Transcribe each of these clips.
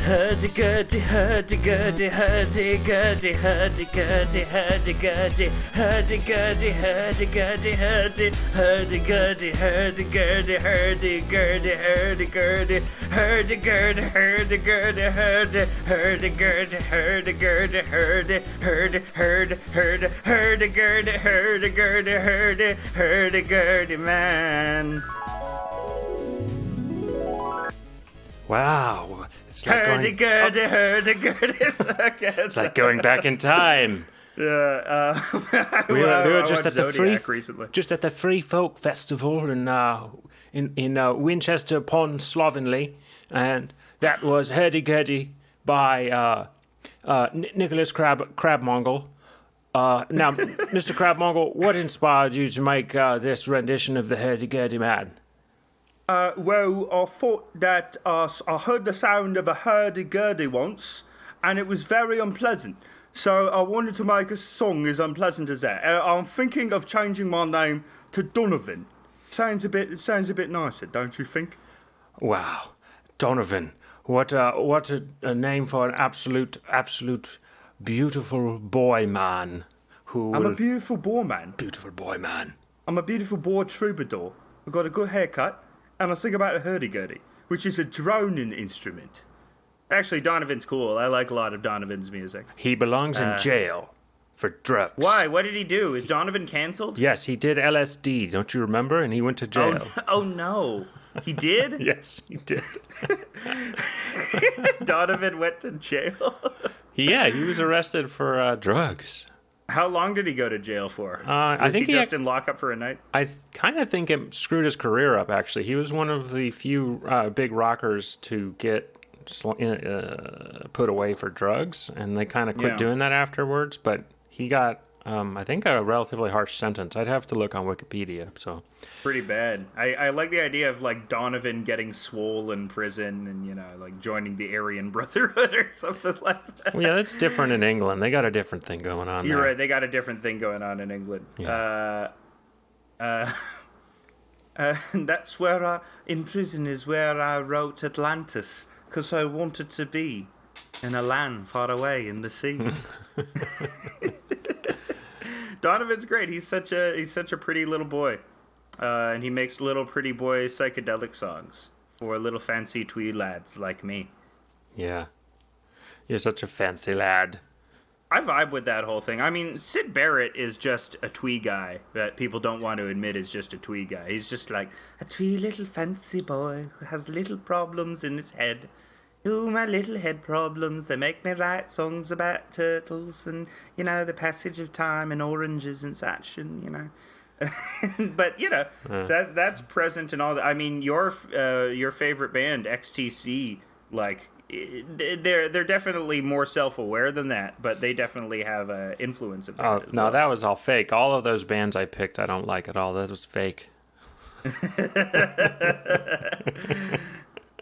Hurdy Gurdy, Hurdy Gurdy, Hurdy Gurdy, Hurdy Gurdy, Hurdy Gurdy, Hurdy Gurdy, Hurdy Gurdy, Hurdy, Hurdy Gurdy, Hurdy Gurdy, Hurdy Gurdy, Hurdy Gurdy, Hurdy Gurdy, Hurdy Gurdy, Hurdy, Hurdy Gurdy, Hurdy Gurdy, Hurdy, Hurdy, Hurdy, Hurdy, Hurdy Gurdy, Hurdy Gurdy, Hurdy, Hurdy Gurdy Man. Wow. It's like Hurdy-gurdy, hurdy-gurdy. It's like going back in time. Yeah, we were just at the Free Folk Festival in Winchester upon Slovenly, and that was Hurdy Gurdy by Nicholas Crabmongle. Now, Mr. Crabmongle, what inspired you to make this rendition of the Hurdy Gurdy Man? Well, I thought that I heard the sound of a hurdy-gurdy once, and it was very unpleasant. So I wanted to make a song as unpleasant as that. I'm thinking of changing my name to Donovan. Sounds a bit nicer, don't you think? Wow, Donovan! What a name for an absolute beautiful boy man. I'm a beautiful boy man. Beautiful boy man. I'm a beautiful boy troubadour. I've got a good haircut. And I sing about a hurdy-gurdy, which is a droning instrument. Actually, Donovan's cool. I like a lot of Donovan's music. He belongs in jail for drugs. Why? What did he do? Is Donovan canceled? Yes, he did LSD, don't you remember? And he went to jail. Oh no. He did? Yes, he did. Donovan went to jail? Yeah, he was arrested for drugs. How long did he go to jail for? I think he just in lockup for a night? I kind of think it screwed his career up, actually. He was one of the few big rockers to get put away for drugs, and they kind of quit doing that afterwards. But he got, I think, a relatively harsh sentence. I'd have to look on Wikipedia. So pretty bad. I like the idea of, like, Donovan getting swole in prison and, like, joining the Aryan Brotherhood or something like that. Well, yeah, that's different in England. They got a different thing going on You're there. right. They got a different thing going on in England. Yeah. That's where in prison is where I wrote Atlantis, because I wanted to be in a land far away in the sea. Donovan's great. He's such a pretty little boy, and he makes little pretty boy psychedelic songs for little fancy twee lads like me. Yeah, you're such a fancy lad. I vibe with that whole thing. I mean, Syd Barrett is just a twee guy that people don't want to admit is just a twee guy. He's just like a twee little fancy boy who has little problems in his head. Oh, my little head problems, they make me write songs about turtles and, the passage of time and oranges and such, and, But, that's present in all that. I mean, your favorite band, XTC, like, they're definitely more self-aware than that, but they definitely have an influence of that. Oh, no, that was all fake. All of those bands I picked, I don't like at all. That was fake.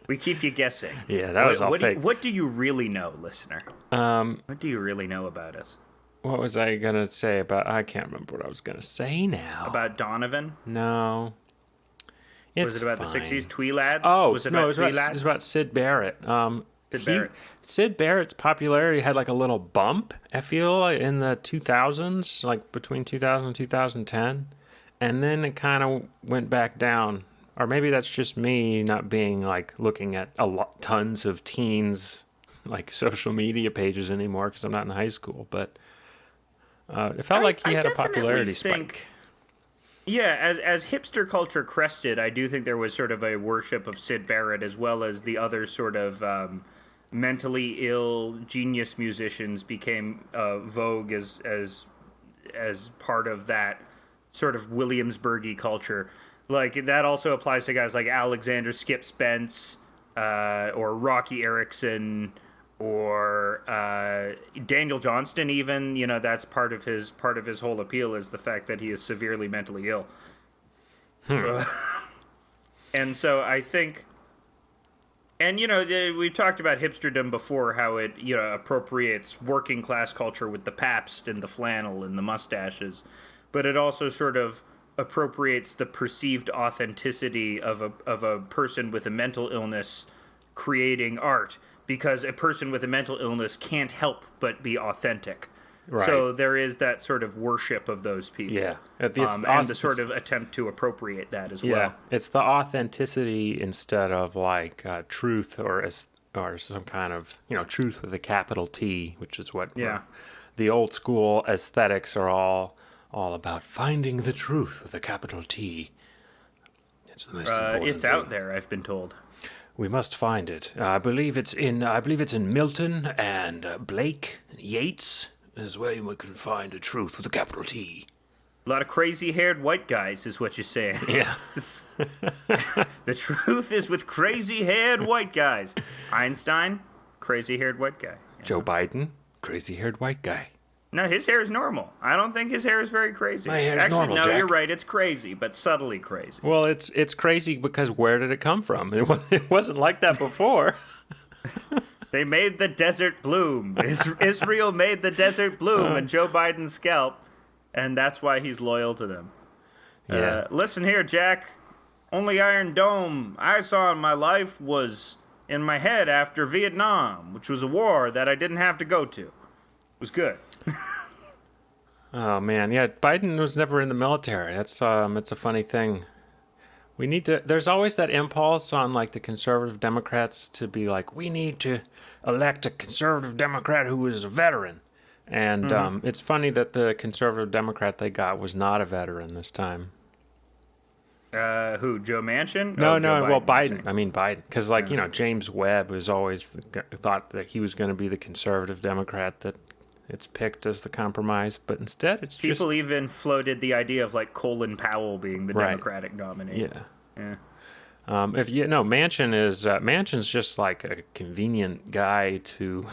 We keep you guessing. Yeah, that was all fake. What do you really know, listener? What do you really know about us? What was I going to say about... I can't remember what I was going to say now. About Donovan? No. Was it about the 60s twee lads? Oh, it was about Syd Barrett. Syd Barrett's popularity had like a little bump, I feel, in the 2000s, like between 2000 and 2010. And then it kind of went back down. Or maybe that's just me not being like looking at tons of teens like social media pages anymore because I'm not in high school. But it felt like he had a popularity spike. Yeah, as hipster culture crested, I do think there was sort of a worship of Syd Barrett as well as the other sort of mentally ill genius musicians became vogue as part of that sort of Williamsburgy culture. Like, that also applies to guys like Alexander Skip Spence, or Rocky Erickson, or Daniel Johnston even. That's part of his whole appeal is the fact that he is severely mentally ill. And so I think, and we've talked about hipsterdom before, how it appropriates working class culture with the Pabst and the flannel and the mustaches, but it also sort of appropriates the perceived authenticity of a person with a mental illness creating art, because a person with a mental illness can't help but be authentic. Right. So there is that sort of worship of those people. Yeah. And the sort of attempt to appropriate that as well. Yeah, it's the authenticity instead of like truth or some kind of, truth with a capital T, which is what the old school aesthetics are all about, finding the truth with a capital T. It's the most important It's thing. out there, I've been told. We must find it. I believe it's in Milton and Blake and Yeats is where we can find the truth with a capital T. A lot of crazy-haired white guys is what you're saying. Yeah. The truth is with crazy-haired white guys. Einstein, crazy-haired white guy. Joe Biden, crazy-haired white guy. No, his hair is normal. I don't think his hair is very crazy. My hair's normal, no, Jack. You're right. It's crazy, but subtly crazy. Well, it's crazy because where did it come from? It wasn't like that before. They made the desert bloom. Israel made the desert bloom in Joe Biden's scalp, and that's why he's loyal to them. Yeah. Listen here, Jack. Only Iron Dome I saw in my life was in my head after Vietnam, which was a war that I didn't have to go to. It was good. Oh man, yeah. Biden was never in the military. That's it's a funny thing. We need to. There's always that impulse on like the conservative Democrats to be like, we need to elect a conservative Democrat who is a veteran. And it's funny that the conservative Democrat they got was not a veteran this time. Who? Joe Manchin? No, Joe Biden, well, Biden. I mean Biden, because James Webb was always thought that he was going to be the conservative Democrat that it's picked as the compromise, but instead it's people even floated the idea of like Colin Powell being the Democratic nominee. Yeah. If you know, Manchin's just like a convenient guy to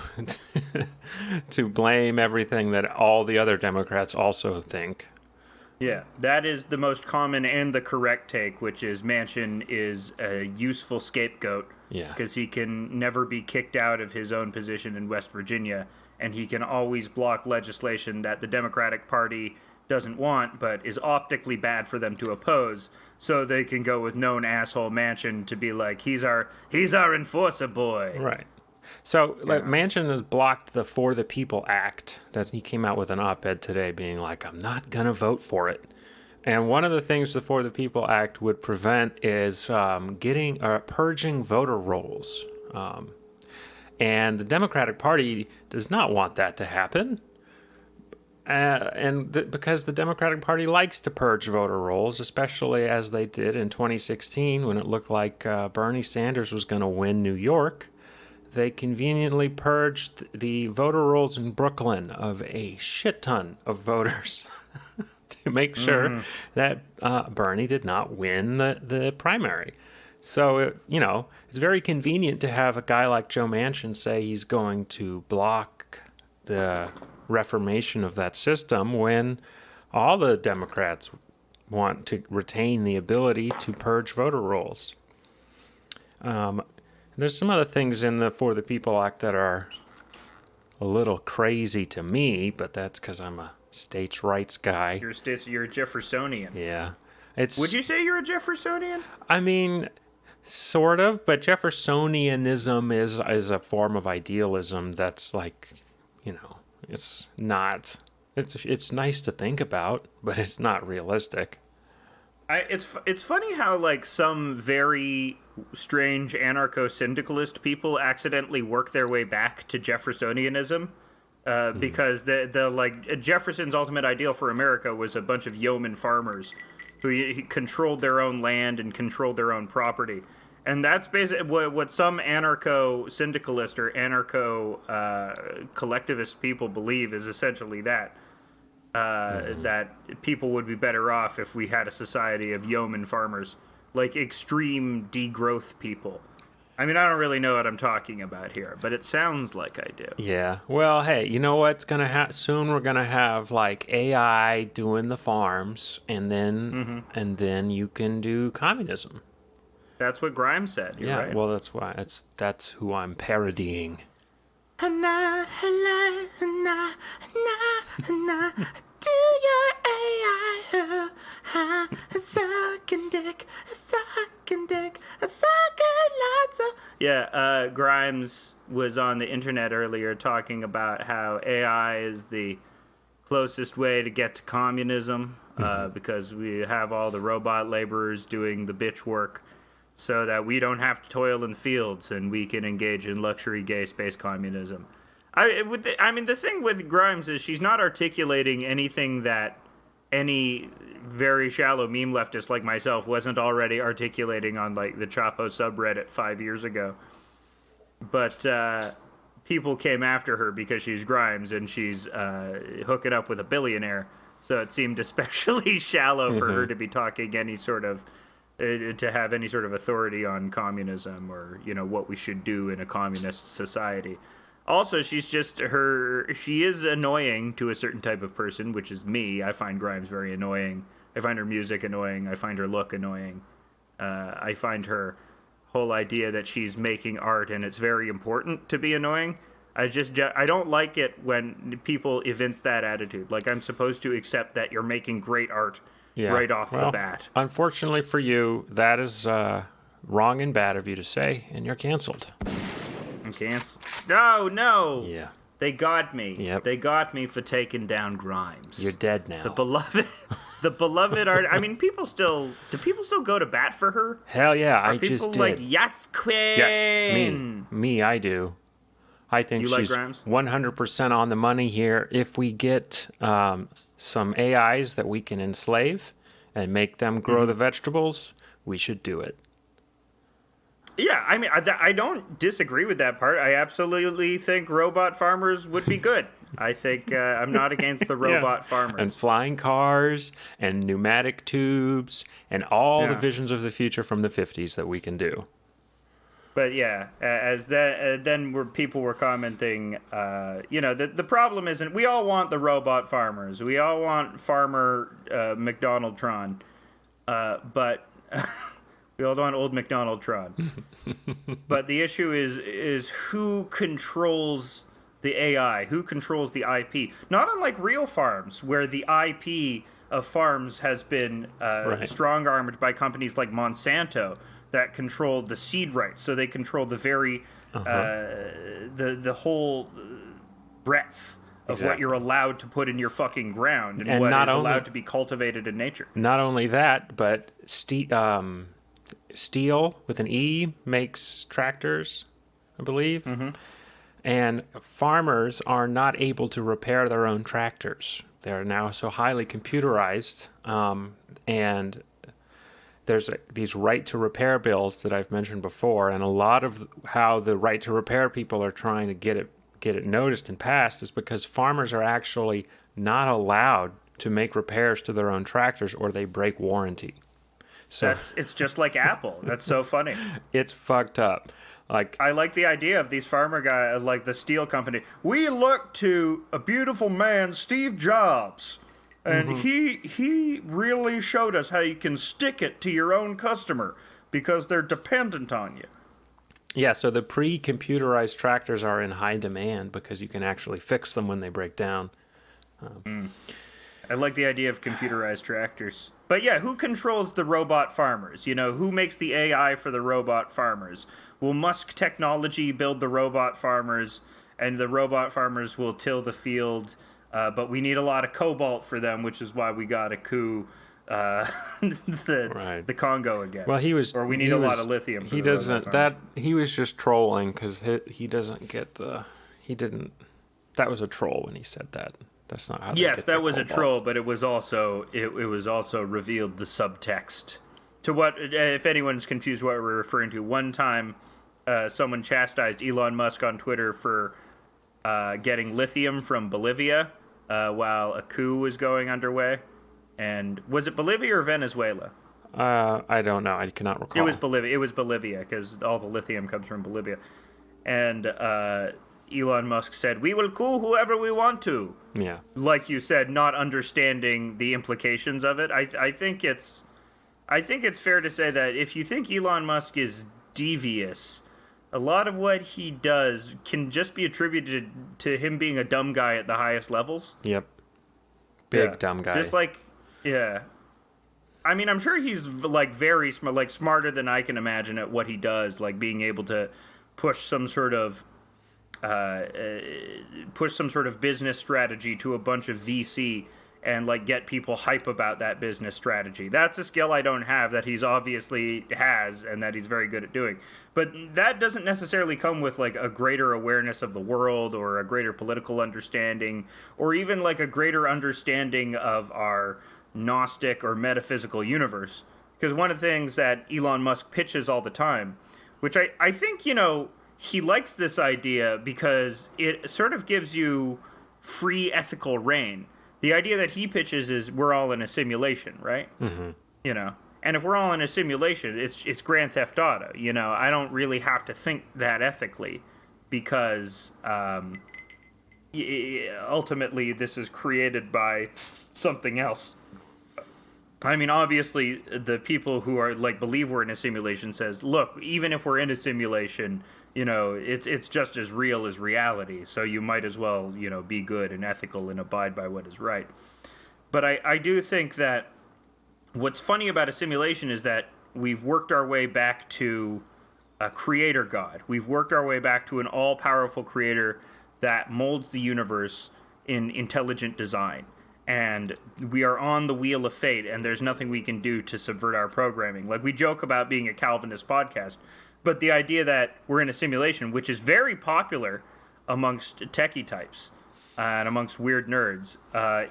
to blame everything that all the other Democrats also think. Yeah, that is the most common and the correct take, which is Manchin is a useful scapegoat. Yeah. Because he can never be kicked out of his own position in West Virginia, and he can always block legislation that the Democratic Party doesn't want, but is optically bad for them to oppose, so they can go with known asshole Manchin to be like, he's our enforcer boy. Right. So like Manchin has blocked the For the People Act. That he came out with an op-ed today being like, I'm not going to vote for it. And one of the things the For the People Act would prevent is purging voter rolls. And the Democratic Party does not want that to happen. Because the Democratic Party likes to purge voter rolls, especially as they did in 2016 when it looked like Bernie Sanders was going to win New York. They conveniently purged the voter rolls in Brooklyn of a shit ton of voters to make sure that Bernie did not win the primary. So, it's very convenient to have a guy like Joe Manchin say he's going to block the reformation of that system when all the Democrats want to retain the ability to purge voter rolls. There's some other things in the For the People Act that are a little crazy to me, but that's because I'm a states' rights guy. You're a Jeffersonian. Yeah. Would you say you're a Jeffersonian? I mean, sort of, but Jeffersonianism is a form of idealism that's like, it's not. It's nice to think about, but it's not realistic. It's funny how like some very strange anarcho-syndicalist people accidentally work their way back to Jeffersonianism, because the Jefferson's ultimate ideal for America was a bunch of yeoman farmers who controlled their own land and controlled their own property. And that's basically what some anarcho-syndicalist or anarcho-collectivist people believe is essentially that. That people would be better off if we had a society of yeoman farmers, like extreme degrowth people. I mean, I don't really know what I'm talking about here, but it sounds like I do. Yeah. Well, hey, you know what's going to happen? Soon we're going to have like AI doing the farms, and then you can do communism. That's what Grimes said. You're right. Well, that's who I'm parodying. Do your AI sucking dick, sucking lots of Yeah, Grimes was on the internet earlier talking about how AI is the closest way to get to communism because we have all the robot laborers doing the bitch work so that we don't have to toil in the fields and we can engage in luxury gay space communism. The thing with Grimes is she's not articulating anything that any very shallow meme leftist like myself wasn't already articulating on like the Chapo subreddit 5 years ago. But people came after her because she's Grimes and she's hooking up with a billionaire. So it seemed especially shallow for her to be talking any sort of to have any sort of authority on communism or, you know, what we should do in a communist society. Also, she is annoying to a certain type of person, which is me. I find Grimes very annoying. I find her music annoying. I find her look annoying. I find her whole idea that she's making art and it's very important to be annoying. I don't like it when people evince that attitude. Like, I'm supposed to accept that you're making great art right off the bat. Unfortunately for you, that is wrong and bad of you to say, and you're canceled. Canceled. No. Yeah. They got me. Yep. They got me for taking down Grimes. You're dead now. The beloved art. I mean, do people still go to bat for her? Hell yeah, I just did. people like, yes, queen. Yes, me, I do. I think she's 100% on the money here. If we get some AIs that we can enslave and make them grow the vegetables, we should do it. Yeah, I mean, I don't disagree with that part. I absolutely think robot farmers would be good. I think I'm not against the robot farmers. And flying cars and pneumatic tubes and all the visions of the future from the 50s that we can do. But yeah, people were commenting, the problem isn't, we all want the robot farmers. We all want farmer McDonaldtron. But... We all want old McDonaldtron. But the issue is who controls the AI? Who controls the IP? Not unlike real farms, where the IP of farms has been strong-armed by companies like Monsanto that controlled the seed rights. So they control the very, the whole breadth of what you're allowed to put in your fucking ground and what is allowed to be cultivated in nature. Not only that, but Steel with an E makes tractors, I believe. And farmers are not able to repair their own tractors. They're now so highly computerized. And there's these right to repair bills that I've mentioned before. And a lot of how the right to repair people are trying to get it noticed and passed is because farmers are actually not allowed to make repairs to their own tractors or they break warranty. So it's just like Apple. That's so funny. It's fucked up. Like, I like the idea of these farmer guys, like the steel company. We look to a beautiful man, Steve Jobs, and he really showed us how you can stick it to your own customer because they're dependent on you. Yeah, so the pre-computerized tractors are in high demand because you can actually fix them when they break down. I like the idea of computerized tractors. But yeah, who controls the robot farmers? You know, who makes the AI for the robot farmers? Will Musk Technology build the robot farmers, and the robot farmers will till the field? But we need a lot of cobalt for them, which is why we got to coup the Congo again. Well, we need a lot of lithium. He doesn't. He was just trolling because he doesn't get the. He didn't. That was a troll when he said that. That's not how. Yes, that was a troll, but it was also revealed the subtext to what. If anyone's confused what we're referring to, one time someone chastised Elon Musk on Twitter for getting lithium from Bolivia while a coup was going underway. And was it Bolivia or Venezuela? I don't know. I cannot recall. It was Bolivia because all the lithium comes from Bolivia, and Elon Musk said, "We will coup whoever we want to." Yeah. Like you said, not understanding the implications of it. I think it's fair to say that if you think Elon Musk is devious, a lot of what he does can just be attributed to him being a dumb guy at the highest levels. Yep. Big dumb guy. Just like, yeah. I mean, I'm sure he's like very smart, like smarter than I can imagine at what he does, like being able to push some sort of business strategy to a bunch of VC and like get people hype about that business strategy. That's a skill I don't have that he's obviously has and that he's very good at doing. But that doesn't necessarily come with like a greater awareness of the world or a greater political understanding or even like a greater understanding of our Gnostic or metaphysical universe. Because one of the things that Elon Musk pitches all the time, which I think, you know, he likes this idea because it sort of gives you free ethical reign. The idea that he pitches is we're all in a simulation, right? Mm-hmm. You know, and if we're all in a simulation, it's Grand Theft Auto. You know, I don't really have to think that ethically because ultimately this is created by something else. I mean, obviously, the people who are like believe we're in a simulation says, look, even if we're in a simulation, you know, it's just as real as reality. So you might as well, you know, be good and ethical and abide by what is right. But I do think that what's funny about a simulation is that we've worked our way back to a creator god. We've worked our way back to an all-powerful creator that molds the universe in intelligent design. And we are on the wheel of fate, and there's nothing we can do to subvert our programming. Like, we joke about being a Calvinist podcast, but the idea that we're in a simulation, which is very popular amongst techie types and amongst weird nerds,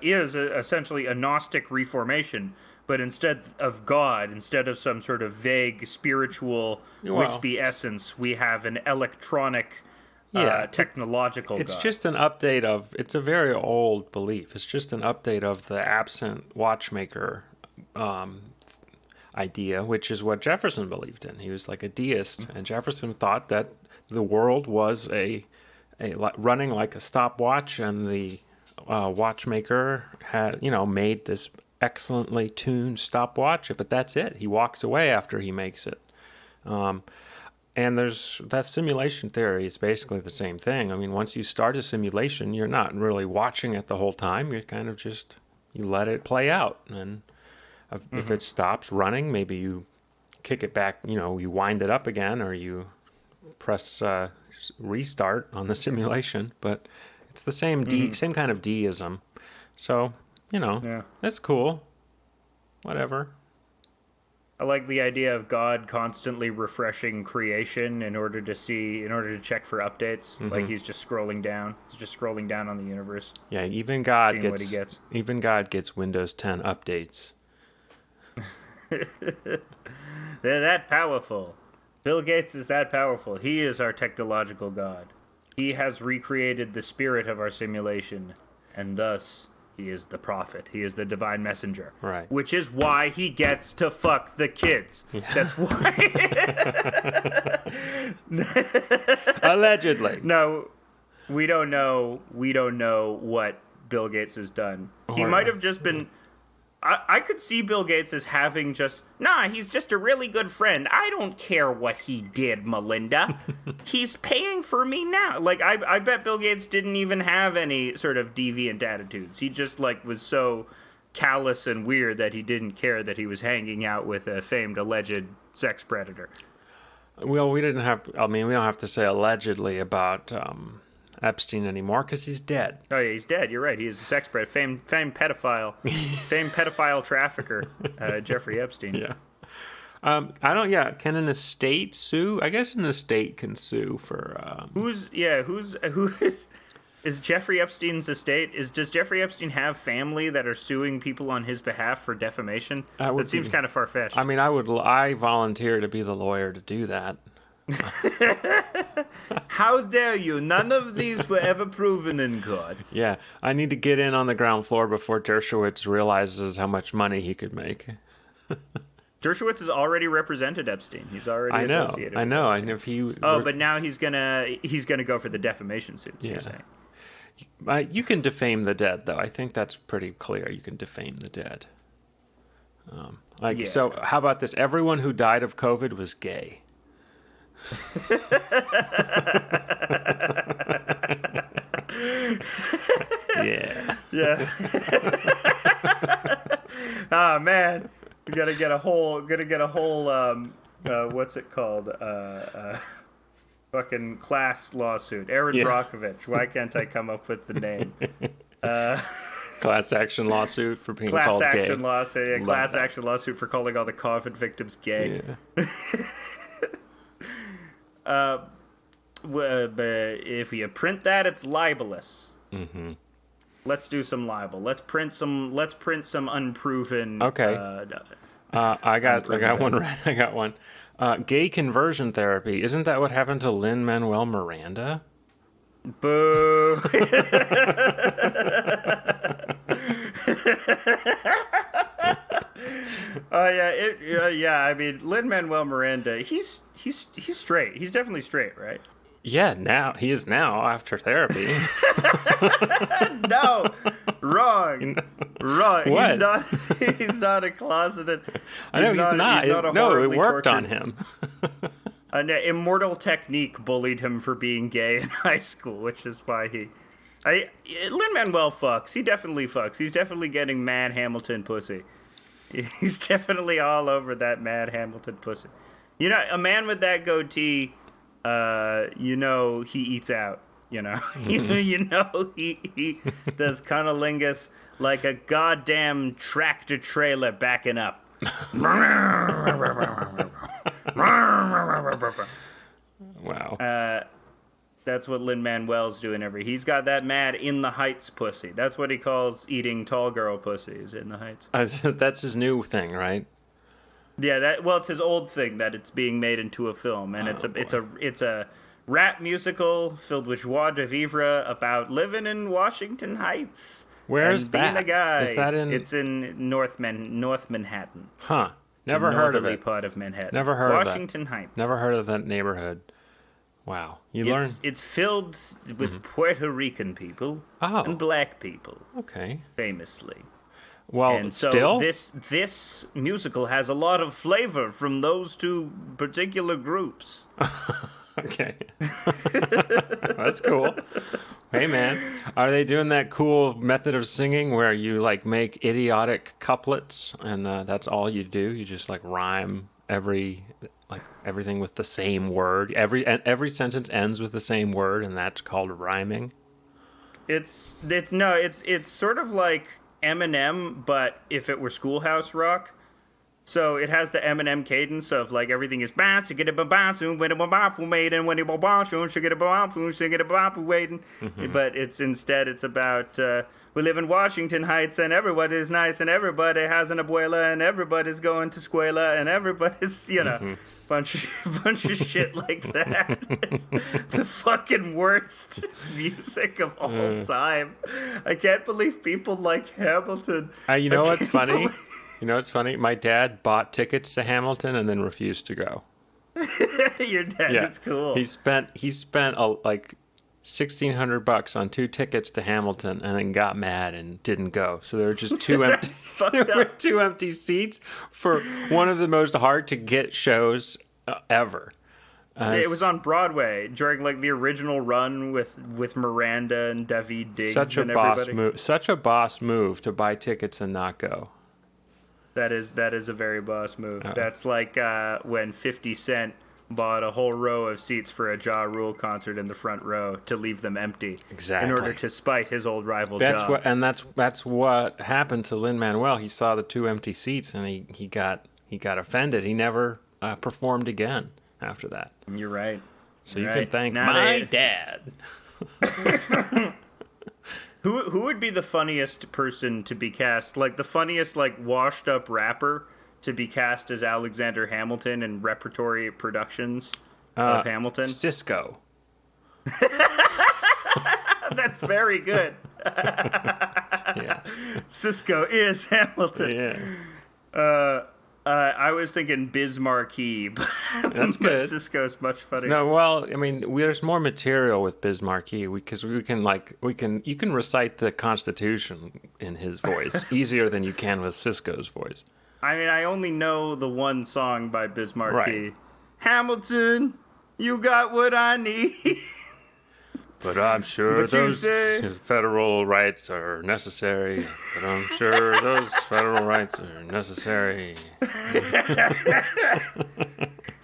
is essentially a Gnostic reformation. But instead of God, instead of some sort of vague spiritual wispy essence, we have an electronic technological it's God. Just an update of, it's a very old belief. It's just an update of the absent watchmaker idea, which is what Jefferson believed in. He was like a deist, and Jefferson thought that the world was a running like a stopwatch, and the watchmaker had, you know, made this excellently tuned stopwatch, but that's it. He walks away after he makes it. And there's that simulation theory is basically the same thing. I mean, once you start a simulation, you're not really watching it the whole time. You're kind of just, you let it play out. And if it stops running, maybe you kick it back, you know, you wind it up again, or you press restart on the simulation. But it's the same same kind of deism. So, you know, that's cool. Whatever. I like the idea of God constantly refreshing creation in order to check for updates. Mm-hmm. Like he's just scrolling down. He's just scrolling down on the universe. Yeah, even God gets Windows 10 updates. They're that powerful. Bill Gates is that powerful. He is our technological God. He has recreated the spirit of our simulation, and thus he is the prophet. He is the divine messenger. Right. Which is why he gets to fuck the kids. Yeah. That's why. Allegedly. No, we don't know. We don't know what Bill Gates has done. He might have just been... I could see Bill Gates as having just... Nah, he's just a really good friend. I don't care what he did, Melinda. He's paying for me now. Like, I bet Bill Gates didn't even have any sort of deviant attitudes. He just, like, was so callous and weird that he didn't care that he was hanging out with a famed alleged sex predator. Well, we don't have to say allegedly about... Epstein anymore because he's dead. Oh yeah, he's dead. You're right. He is a sex predator, famed pedophile, famed pedophile trafficker, Jeffrey Epstein. Yeah. Can an estate sue? I guess an estate can sue for. Who is Jeffrey Epstein's estate? Does Jeffrey Epstein have family that are suing people on his behalf for defamation? That seems kind of far fetched. I mean, I volunteer to be the lawyer to do that. How dare you? None of these were ever proven in court. Yeah, I need to get in on the ground floor before Dershowitz realizes how much money he could make. Dershowitz has already represented Epstein. He's already associated. I know. Epstein. And if he but now he's gonna go for the defamation suits. Yeah. You're saying you can defame the dead, though. I think that's pretty clear. You can defame the dead. So, how about this? Everyone who died of COVID was gay. Yeah. Oh man, we gotta get a whole what's it called? Fucking class lawsuit. Aaron Brockovich. Why can't I come up with the name? Class action lawsuit for being class called action gay. Lawsuit. Class action lawsuit for calling all the COVID victims gay. Yeah. But if you print that, it's libelous. Mm-hmm. Let's do some libel. Let's print some unproven. Okay. I got one right. I got one. Gay conversion therapy. Isn't that what happened to Lin-Manuel Miranda? Boo. I mean, Lin-Manuel Miranda. He's straight. He's definitely straight, right? Yeah, now he is now after therapy. No, wrong. What? He's not a closeted. I know he's not. No, it worked on him. An immortal technique bullied him for being gay in high school, which is why Lin-Manuel fucks. He definitely fucks. He's definitely getting Mad Hamilton pussy. He's definitely all over that Mad Hamilton pussy. You know, a man with that goatee, he eats out. You know, he does cunnilingus like a goddamn tractor trailer backing up. Wow. That's what Lin-Manuel's doing he's got that mad in the heights pussy. That's what he calls eating tall girl pussies in the heights. That's his new thing, right? Yeah, it's his old thing that it's being made into a film, and it's a rap musical filled with joie de vivre about living in Washington Heights. Where's being that? A guy. Is that in? It's in North Manhattan. Huh. Never heard of it. Northerly part of Manhattan. Never heard of that. Washington Heights. Never heard of that neighborhood. Wow. Learn. It's filled with Puerto Rican people and black people. Okay. Famously. Well, and so still? this musical has a lot of flavor from those two particular groups. Okay. That's cool. Hey, man. Are they doing that cool method of singing where you, make idiotic couplets and that's all you do? You just, rhyme everything with the same word. Every sentence ends with the same word, and that's called rhyming? It's sort of like Eminem, but if it were Schoolhouse Rock. So it has the Eminem cadence of everything is but it's about we live in Washington Heights and everybody is nice and everybody has an abuela and everybody's going to Scuela and everybody's bunch of shit like that. It's the fucking worst music of all time. I can't believe people like Hamilton. You know what's funny? You know what's funny? My dad bought tickets to Hamilton and then refused to go. Your dad is cool. He spent $1,600 on 2 tickets to Hamilton and then got mad and didn't go. So there were just 2 empty. There were 2 empty seats for one of the most hard to get shows ever. It was on Broadway during the original run with Miranda and David Diggs and everybody. Such a boss move to buy tickets and not go. That is a very boss move. That's like when 50 Cent bought a whole row of seats for a Ja Rule concert in the front row to leave them empty. Exactly. In order to spite his old rival Ja. That's what happened to Lin-Manuel. He saw the 2 empty seats and he got offended. He never performed again after that. You're right. So you can thank my dad. Who would be the funniest person to be cast? The funniest, washed up rapper to be cast as Alexander Hamilton in repertory productions of Hamilton? Cisco. That's very good. Yeah. Cisco is Hamilton. Yeah. I was thinking Biz Marquee, that's good. Cisco's much funnier. No, well, I mean, there's more material with Biz Marquee because you can recite the Constitution in his voice easier than you can with Cisco's voice. I mean, I only know the one song by Biz Marquee. Right. Hamilton, you got what I need. But I'm sure those federal rights are necessary. But I'm sure those federal rights are necessary.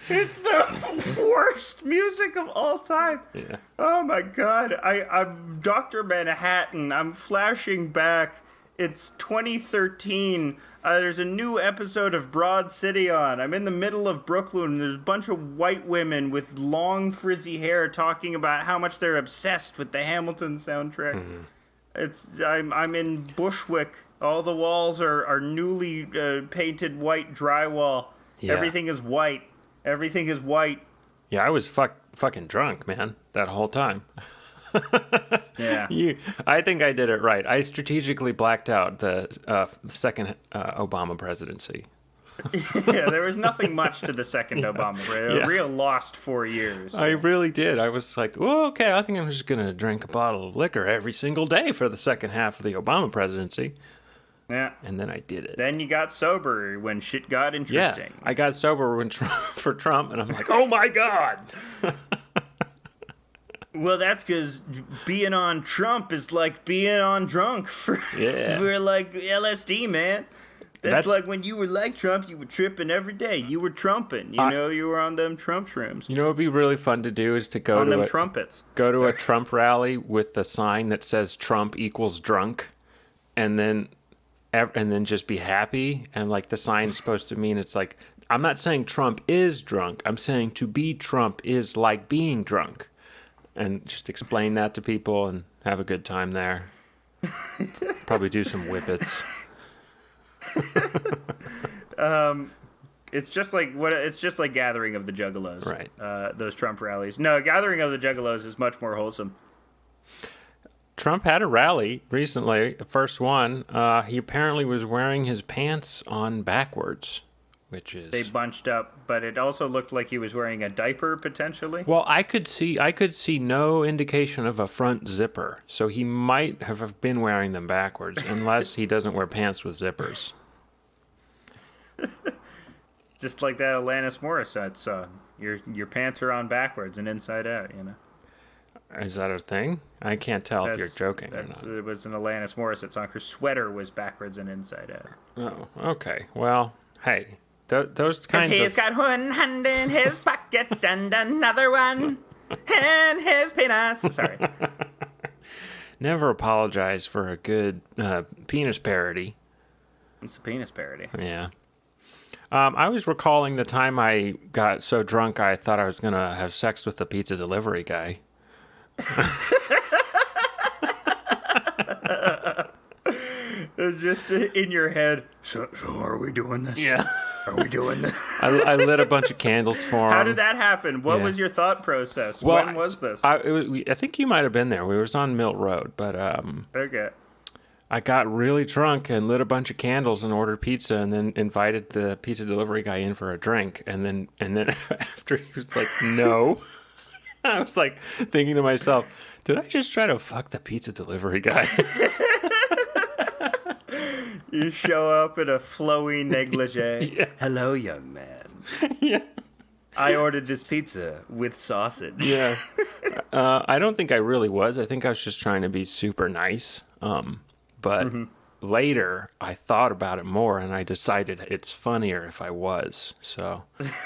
It's the worst music of all time. Yeah. Oh my god. I'm Dr. Manhattan. I'm flashing back. It's 2013. There's a new episode of Broad City on. I'm in the middle of Brooklyn. There's a bunch of white women with long frizzy hair talking about how much they're obsessed with the Hamilton soundtrack. I'm in Bushwick. All the walls are newly painted white drywall. Yeah. Everything is white. Everything is white. Yeah, I was fucking drunk, man, that whole time. Yeah. I think I did it right. I strategically blacked out the second Obama presidency. Yeah, there was nothing much to the second Obama. A real lost 4 years. I really did. I was like, well, okay, I think I'm just going to drink a bottle of liquor every single day for the second half of the Obama presidency. Yeah. And then I did it. Then you got sober when shit got interesting. Yeah, I got sober for Trump, and I'm like, oh my God. Well, that's because being on Trump is like being on drunk for like LSD, man. That's like when you were like Trump, you were tripping every day. You were trumping. You were on them Trump shrooms. You know what would be really fun to do is to go on to them trumpets. Go to a Trump rally with the sign that says Trump equals drunk, and then just be happy. And like the sign's supposed to mean, it's like, I'm not saying Trump is drunk. I'm saying to be Trump is like being drunk. And just explain that to people and have a good time there. Probably do some whippets. It's just like Gathering of the Juggalos. Right. Those Trump rallies. No, Gathering of the Juggalos is much more wholesome. Trump had a rally recently, first one. He apparently was wearing his pants on backwards, which is... They bunched up, but it also looked like he was wearing a diaper, potentially. Well, I could see no indication of a front zipper, so he might have been wearing them backwards, unless he doesn't wear pants with zippers. Just like that Alanis Morissette song. Your pants are on backwards and inside out, you know? Is that a thing? I can't tell if you're joking or not. It was an Alanis Morissette song. Her sweater was backwards and inside out. Oh, okay. Well, hey, those kinds of... He's got one hand in his pocket and another one in his penis. Sorry. Never apologize for a good penis parody. It's a penis parody. Yeah. I was recalling the time I got so drunk I thought I was going to have sex with the pizza delivery guy. Just in your head. So are we doing this? Yeah. Are we doing this? I lit a bunch of candles for him. How did that happen? What was your thought process? Well, when was this? I think you might have been there. We was on Milt Road, but okay. I got really drunk and lit a bunch of candles and ordered pizza, and then invited the pizza delivery guy in for a drink, and then after he was like, no. I was like thinking to myself, did I just try to fuck the pizza delivery guy? You show up in a flowy negligee. Yeah. Hello, young man. Yeah. I ordered this pizza with sausage. Yeah. I don't think I really was. I think I was just trying to be super nice. But later, I thought about it more, and I decided it's funnier if I was. So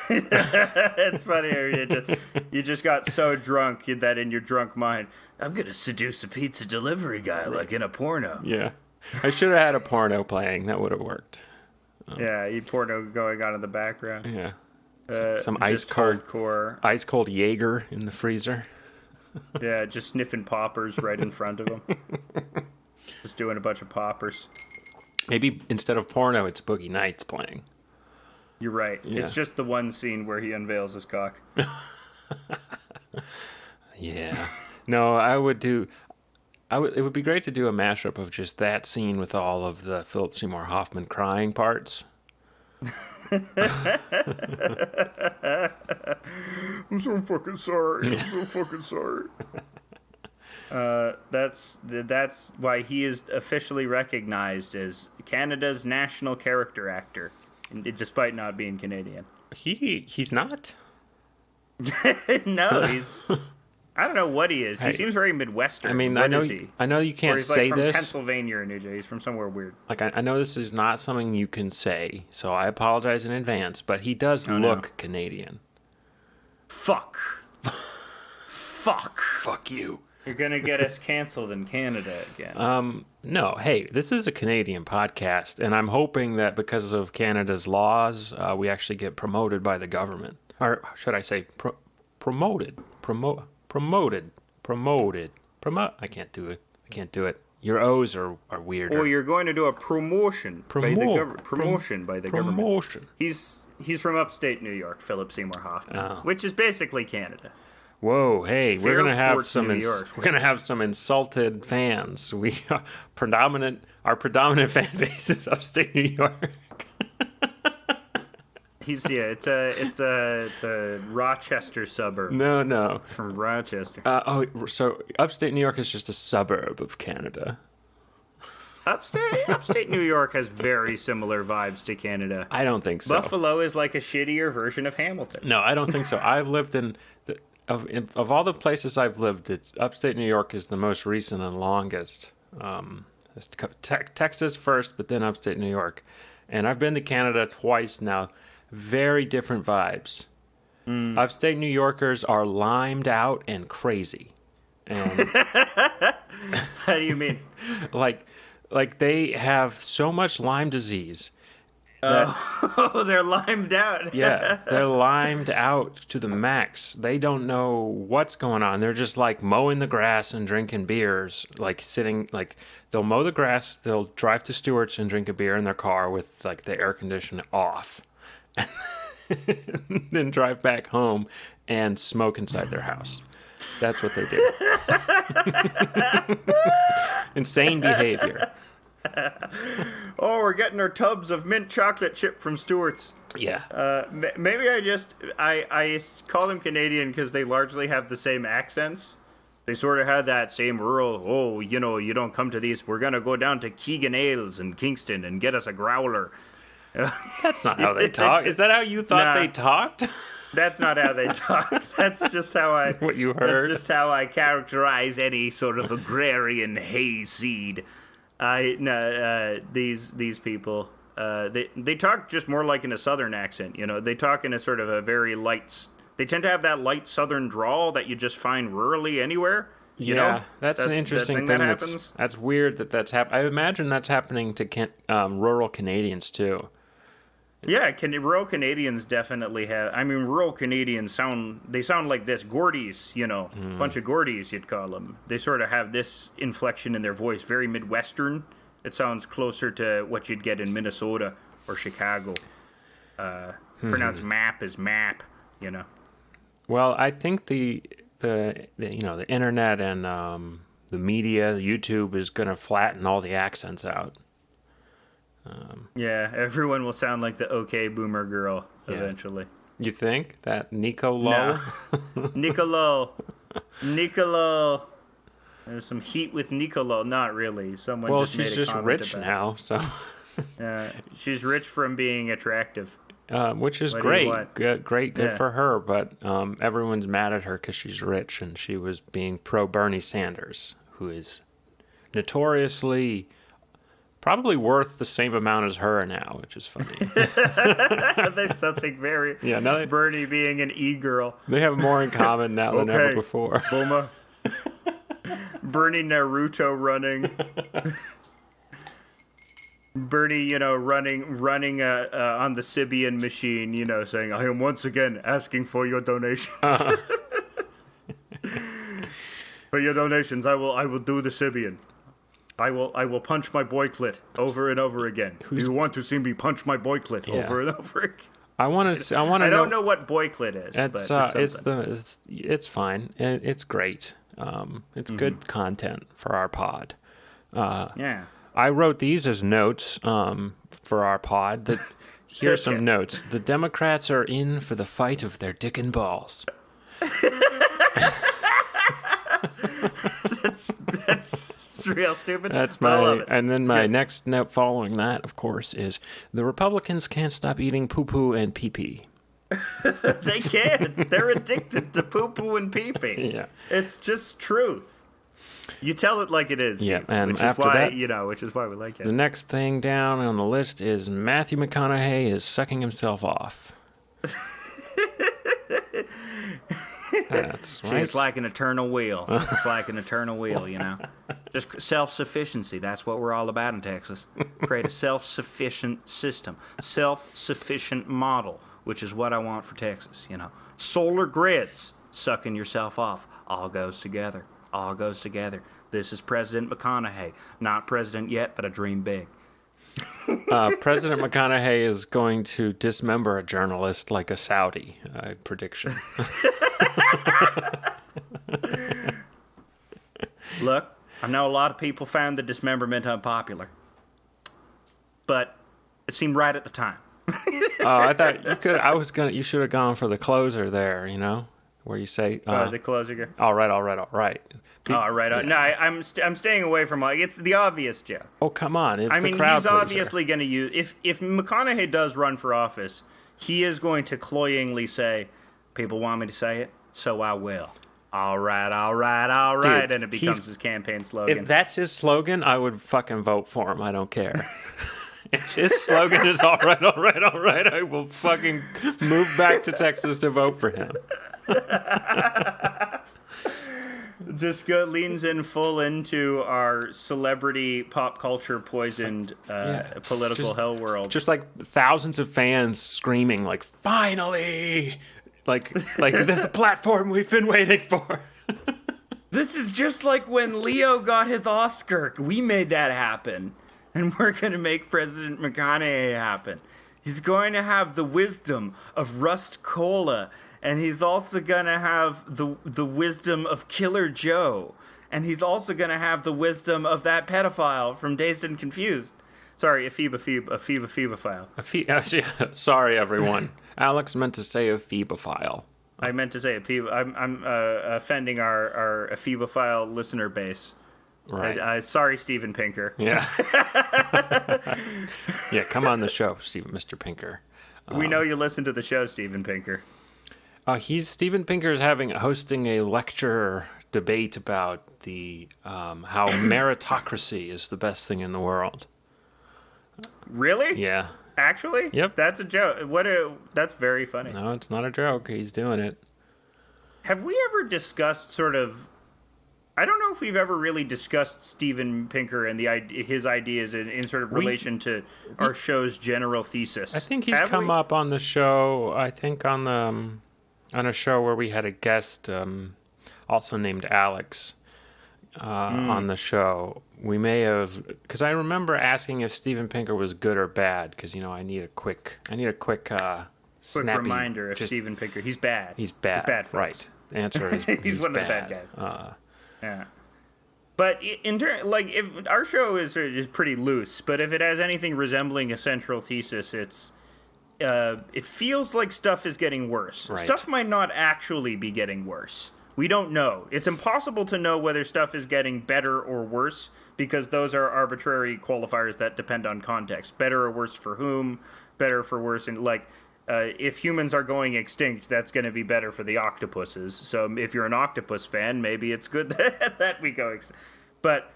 it's funnier. You just got so drunk that in your drunk mind, I'm gonna seduce a pizza delivery guy like in a porno. Yeah, I should have had a porno playing. That would have worked. Yeah, porno going on in the background. Yeah, some ice cold Jaeger in the freezer. Yeah, just sniffing poppers right in front of him. Just doing a bunch of poppers. Maybe instead of porno, it's Boogie Nights playing. You're right. Yeah. It's just the one scene where he unveils his cock. Yeah. No, it would be great to do a mashup of just that scene with all of the Philip Seymour Hoffman crying parts. I'm so fucking sorry. I'm so fucking sorry. That's why he is officially recognized as Canada's national character actor, despite not being Canadian. He's not? No, he's... I don't know what he is. He seems very Midwestern. I mean, what I know is he? I know you can't he's say like from this. Pennsylvania or New Jersey. He's from somewhere weird. Like I know this is not something you can say, so I apologize in advance. But he does look Canadian. Fuck. Fuck you. You're going to get us canceled in Canada again. No, hey, this is a Canadian podcast, and I'm hoping that because of Canada's laws, we actually get promoted by the government. Or should I say promoted? I can't do it. Your O's are weird. Well, you're going to do a promotion by the government. Promotion. He's from upstate New York, Philip Seymour Hoffman, which is basically Canada. Whoa, hey, we're gonna have some insulted fans. Our predominant fan base is upstate New York. It's a Rochester suburb. No. From Rochester. So upstate New York is just a suburb of Canada. Upstate New York has very similar vibes to Canada. I don't think so. Buffalo is like a shittier version of Hamilton. No, I don't think so. I've lived of all the places I've lived, upstate New York is the most recent and longest. Texas first, but then upstate New York. And I've been to Canada twice now. Very different vibes. Upstate New Yorkers are limed out and crazy. And how do you mean? Like they have so much Lyme disease. They're limed out. Yeah, they're limed out to the max. They don't know what's going on. They're just like mowing the grass and drinking beers, they'll mow the grass, they'll drive to Stewart's and drink a beer in their car with like the air conditioner off. Then drive back home and smoke inside their house. That's what they do. Insane behavior. Oh, we're getting our tubs of mint chocolate chip from Stewart's. Yeah. Maybe I call them Canadian because they largely have the same accents. They sort of have that same rural, you don't come to these. We're going to go down to Keegan Ales in Kingston and get us a growler. That's not how they talk. Is that how you thought they talked? That's not how they talk. That's just how what you heard. That's just how I characterize any sort of agrarian hayseed. These people, they talk just more like in a southern accent. They talk in a sort of a very light. They tend to have that light southern drawl that you just find rurally anywhere. That's an interesting thing. That's weird that's happening. I imagine that's happening to rural Canadians too. Yeah, rural Canadians definitely have. I mean, rural Canadians sound like this. Gordies, bunch of Gordies, you'd call them. They sort of have this inflection in their voice, very Midwestern. It sounds closer to what you'd get in Minnesota or Chicago. Pronounced map as map, Well, I think the internet and the media, YouTube is going to flatten all the accents out. Yeah, everyone will sound like the OK Boomer girl eventually. You think that Nico Low? No. Nicolo. There's some heat with Nicolo. Not really. She's just rich now, so. She's rich from being attractive. Which is great. Good for her, but everyone's mad at her because she's rich and she was being pro Bernie Sanders, who is notoriously probably worth the same amount as her now, which is funny. There's something very... Bernie being an e-girl. They have more in common now than ever before. Boma. Bernie Naruto running. Bernie, running on the Sibian machine, saying, I am once again asking for your donations. For your donations, I will do the Sibian. I will punch my boy clit over and over again. Do you want to see me punch my boy clit over and over again? I don't know what boy clit is. It's fine. It's great. It's good content for our pod. I wrote these as notes for our pod. Here's some notes. The Democrats are in for the fight of their dick and balls. That's real stupid. That's I love it. And then my next note following that, of course, is the Republicans can't stop eating poo-poo and pee-pee. They can't. They're addicted to poo-poo and pee-pee. Yeah. It's just truth. You tell it like it is. Yeah, dude, and which after is why, that, which is why we like it. The next thing down on the list is Matthew McConaughey is sucking himself off. That's See, right. it's like an eternal wheel. It's like an eternal wheel, you know. Just self-sufficiency. That's what we're all about in Texas. Create a self-sufficient system, self-sufficient model, which is what I want for Texas, you know. Solar grids, sucking yourself off. All goes together. All goes together. This is President McConaughey. Not president yet, but I dream big. President McConaughey is going to dismember a journalist like a Saudi, prediction. Look, I know a lot of people found the dismemberment unpopular, but it seemed right at the time. I thought you could. You should have gone for the closer there. You know, where you say the closer. All right. All right. Yeah. No, I'm staying away from it's the obvious joke. Oh, come on! It's I mean, the crowd he's pleaser. obviously going to use if McConaughey does run for office, he is going to cloyingly say, "People want me to say it, so I will." All right, Dude, and it becomes his campaign slogan. If that's his slogan, I would fucking vote for him. I don't care. If his slogan is all right, I will fucking move back to Texas to vote for him. Just leans in full into our celebrity pop culture poisoned political hell world. Just like thousands of fans screaming, like, finally! Like the platform we've been waiting for. This is just like when Leo got his Oscar. We made that happen. And we're going to make President McConaughey happen. He's going to have the wisdom of Rust Cola. And he's also going to have the wisdom of Killer Joe. And he's also going to have the wisdom of that pedophile from Dazed and Confused. Sorry, a phoebophile. Sorry, everyone. Alex meant to say a phoebophile. I meant to say I'm offending our phoebophile listener base. Right. Sorry, Steven Pinker. Yeah. Yeah, come on the show, Mr. Pinker. We know you listen to the show, Steven Pinker. Steven Pinker is hosting a lecture debate about the how meritocracy is the best thing in the world. Really? Yeah. Actually? Yep. That's a joke. That's very funny. No, it's not a joke. He's doing it. Have we ever discussed sort of... I don't know if we've ever really discussed Steven Pinker and his ideas in sort of relation to our show's general thesis. I think he's come up on the show, I think on a show where we had a guest also named Alex on the show. We may have, because I remember asking if Steven Pinker was good or bad, because I need a quick snappy reminder of Steven Pinker. He's bad. He's bad. He's bad, folks. Right. The answer is he's one bad. of the bad guys. Yeah. But if our show is pretty loose, but if it has anything resembling a central thesis, it feels like stuff is getting worse. Right. Stuff might not actually be getting worse. We don't know. It's impossible to know whether stuff is getting better or worse because those are arbitrary qualifiers that depend on context. Better or worse for whom? Better for worse if humans are going extinct, that's going to be better for the octopuses. So if you're an octopus fan, maybe it's good that we go extinct. But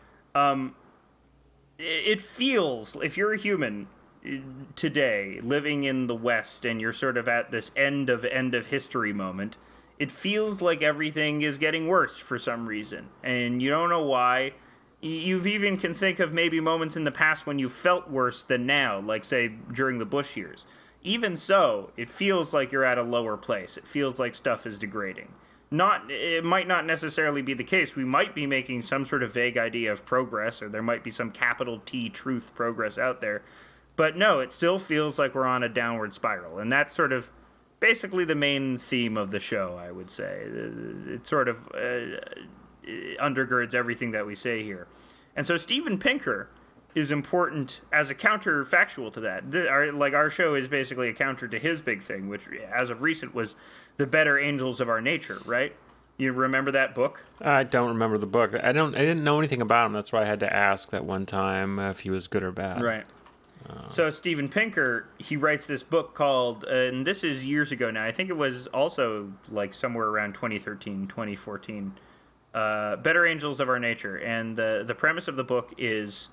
it feels, if you're a human today living in the West and you're sort of at this end of history moment, it feels like everything is getting worse for some reason. And you don't know why. You've even can think of maybe moments in the past when you felt worse than now, like, say, during the Bush years. Even so, it feels like you're at a lower place. It feels like stuff is degrading. It might not necessarily be the case. We might be making some sort of vague idea of progress, or there might be some capital T truth progress out there. But no, it still feels like we're on a downward spiral. And that's sort of basically the main theme of the show, I would say. It sort of undergirds everything that we say here. And so Steven Pinker is important as a counterfactual to that. Our show is basically a counter to his big thing, which as of recent was The Better Angels of Our Nature, right? You remember that book? I don't remember the book. I didn't know anything about him. That's why I had to ask that one time if he was good or bad. Right. So Steven Pinker, he writes this book called, and this is years ago now, I think it was also like somewhere around 2013, 2014, Better Angels of Our Nature. And the premise of the book is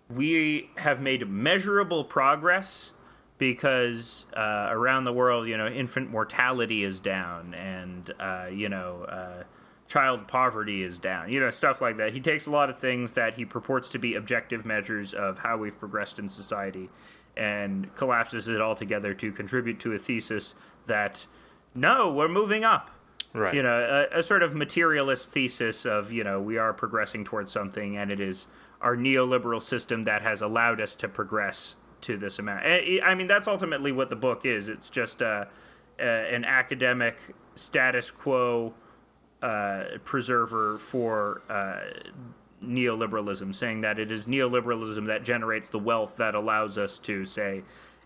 we have made measurable progress because around the world, infant mortality is down, and child poverty is down, stuff like that. He takes a lot of things that he purports to be objective measures of how we've progressed in society and collapses it all together to contribute to a thesis that, no, we're moving up. Right. A sort of materialist thesis of, we are progressing towards something, and it is our neoliberal system that has allowed us to progress to this amount. I mean, that's ultimately what the book is. It's just an academic status quo preserver for neoliberalism, saying that it is neoliberalism that generates the wealth that allows us to, say,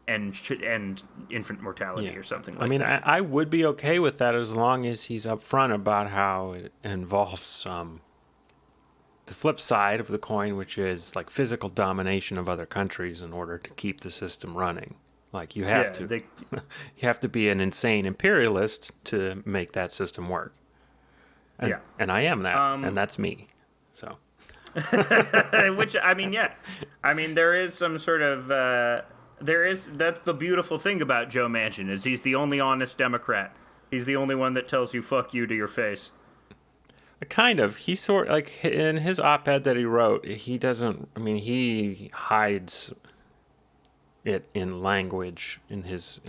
end infant mortality or something like that. I would be okay with that as long as he's upfront about how it involves the flip side of the coin, which is like physical domination of other countries in order to keep the system running. Like you have you have to be an insane imperialist to make that system work. And I am that, and that's me. So, which there is some sort of that's the beautiful thing about Joe Manchin is he's the only honest Democrat. He's the only one that tells you "fuck you" to your face. Kind of. He sort like in his op-ed that he wrote, he doesn't. I mean, he hides it in language, in his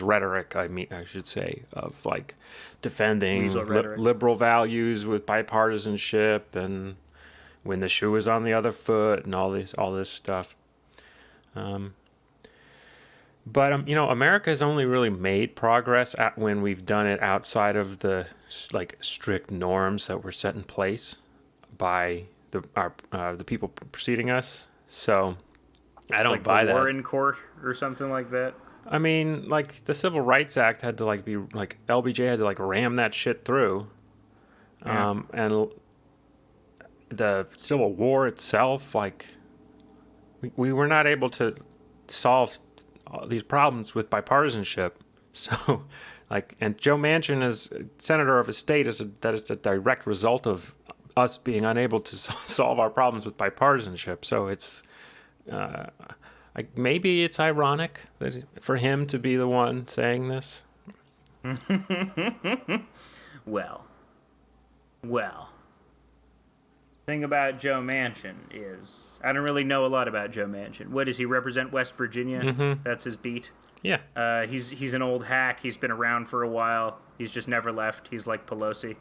rhetoric. I should say, of like defending liberal values with bipartisanship and when the shoe is on the other foot and all this stuff. But America has only really made progress when we've done it outside of the like strict norms that were set in place by the people preceding us. So I don't buy that. War in court or something like that. I mean, like the Civil Rights Act had to like be like LBJ had to like ram that shit through, and the Civil War itself, like we were not able to solve these problems with bipartisanship. So, like, and Joe Manchin is senator of a state that is a direct result of us being unable to solve our problems with bipartisanship. So it's like maybe it's ironic that for him to be the one saying this. Well. Thing about Joe Manchin is I don't really know a lot about Joe Manchin. What does he represent? West Virginia? Mm-hmm. That's his beat. Yeah. He's an old hack. He's been around for a while. He's just never left. He's like Pelosi.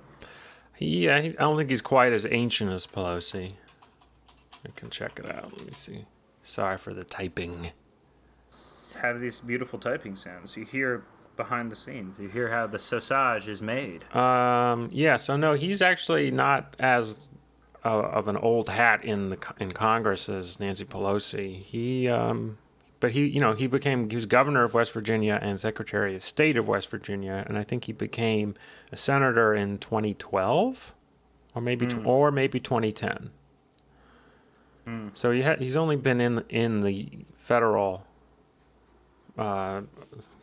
Yeah, I don't think he's quite as ancient as Pelosi. I can check it out. Let me see. Sorry for the typing. Have these beautiful typing sounds. You hear behind the scenes. You hear how the sausage is made. Yeah. So no, he's actually not as of an old hat in Congress as Nancy Pelosi. He was governor of West Virginia and Secretary of State of West Virginia, and I think he became a senator in 2012, or maybe 2010. So he's only been in the federal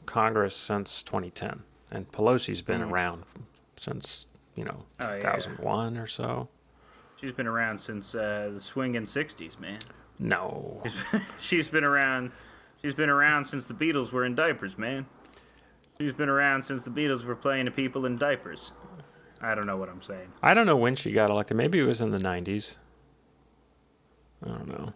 Congress since 2010, and Pelosi's been around since 2001 or so. She's been around since the swinging 60s, man. No. She's been around since the Beatles were in diapers, man. She's been around since the Beatles were playing to people in diapers. I don't know what I'm saying. I don't know when she got elected. Maybe it was in the 90s. I don't know.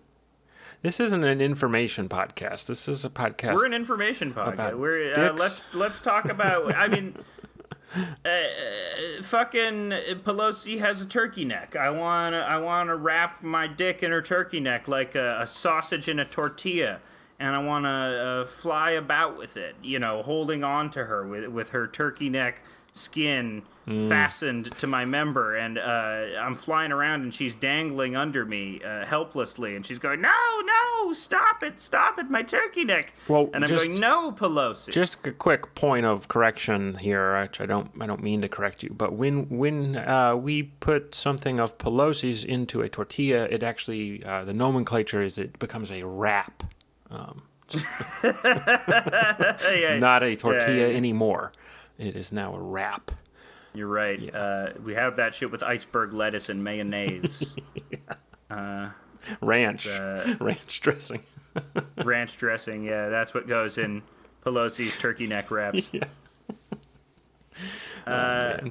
This isn't an information podcast. This is a podcast. We're an information podcast. Let's talk about. I mean, fucking Pelosi has a turkey neck. I wanna wrap my dick in her turkey neck like a sausage in a tortilla, and I wanna fly about with it. Holding on to her with her turkey neck skin fastened to my member, and I'm flying around and she's dangling under me helplessly, and she's going, no, stop it, my turkey neck. Well, and I'm going, no, Pelosi. Just a quick point of correction here, which I don't mean to correct you, but when we put something of Pelosi's into a tortilla, it actually the nomenclature is it becomes a wrap, not a tortilla anymore. It is now a wrap. You're right. Yeah. We have that shit with iceberg lettuce and mayonnaise. Ranch dressing. Ranch dressing, yeah, that's what goes in Pelosi's turkey neck wraps. Yeah.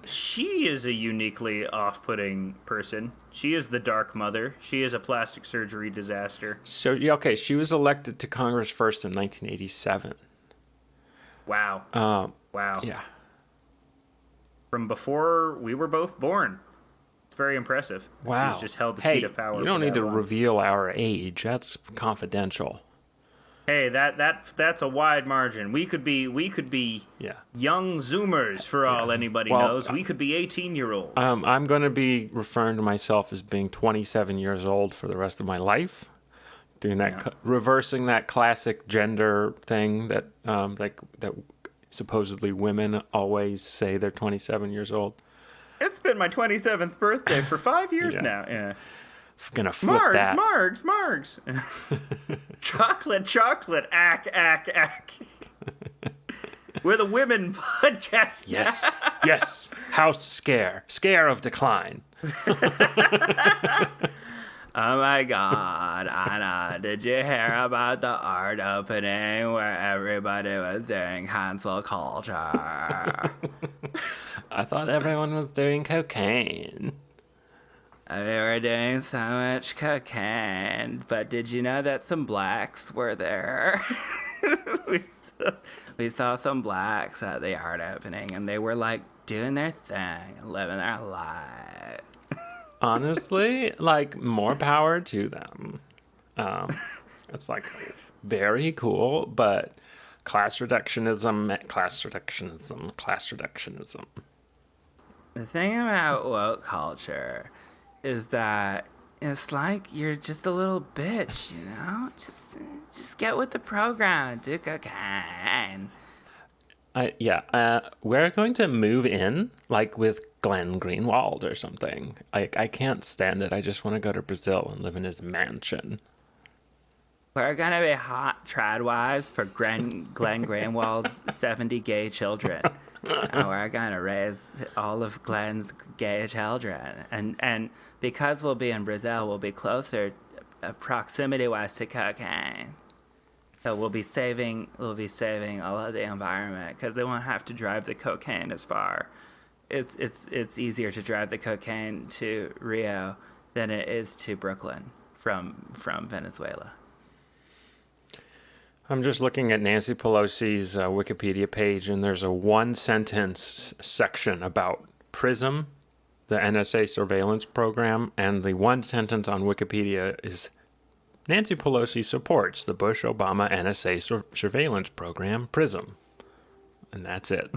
She is a uniquely off-putting person. She is the Dark Mother. She is a plastic surgery disaster. So, yeah, okay, she was elected to Congress first in 1987. Wow. Wow. Yeah. From before we were both born. It's very impressive. Wow. She's just held the hey, seat of power. You don't need to long. reveal our age. That's confidential. Hey, that's a wide margin. We could be Yeah. young Zoomers for all anybody knows. We could be 18-year-olds. I'm going to be referring to myself as being 27 years old for the rest of my life. Doing that, reversing that classic gender thing that that supposedly women always say they're 27 years old. It's been my 27th birthday for 5 years now. Yeah. Gonna flip that. Margs. chocolate, ack. We're the women podcast. Yes. House scare of decline. Oh my God, Anna, did you hear about the art opening where everybody was doing cancel culture? I thought everyone was doing cocaine. They were doing so much cocaine, but did you know that some blacks were there? we saw some blacks at the art opening, and they were like doing their thing and living their life. Honestly, like, more power to them. It's like very cool, but class reductionism. The thing about woke culture is that it's like you're just a little bitch, you know? Just get with the program, do cocaine. We're going to move in, like with Glenn Greenwald or something. I can't stand it. I just want to go to Brazil and live in his mansion. We're going to be hot trad wives for Glenn Greenwald's 70 gay children. And we're going to raise all of Glenn's gay children. And because we'll be in Brazil, we'll be closer proximity-wise to cocaine. So we'll be saving all of the environment because they won't have to drive the cocaine as far. It's easier to drive the cocaine to Rio than it is to Brooklyn from Venezuela. I'm just looking at Nancy Pelosi's Wikipedia page, and there's a one-sentence section about PRISM, the NSA surveillance program, and the one sentence on Wikipedia is, Nancy Pelosi supports the Bush-Obama NSA surveillance program, PRISM. And that's it.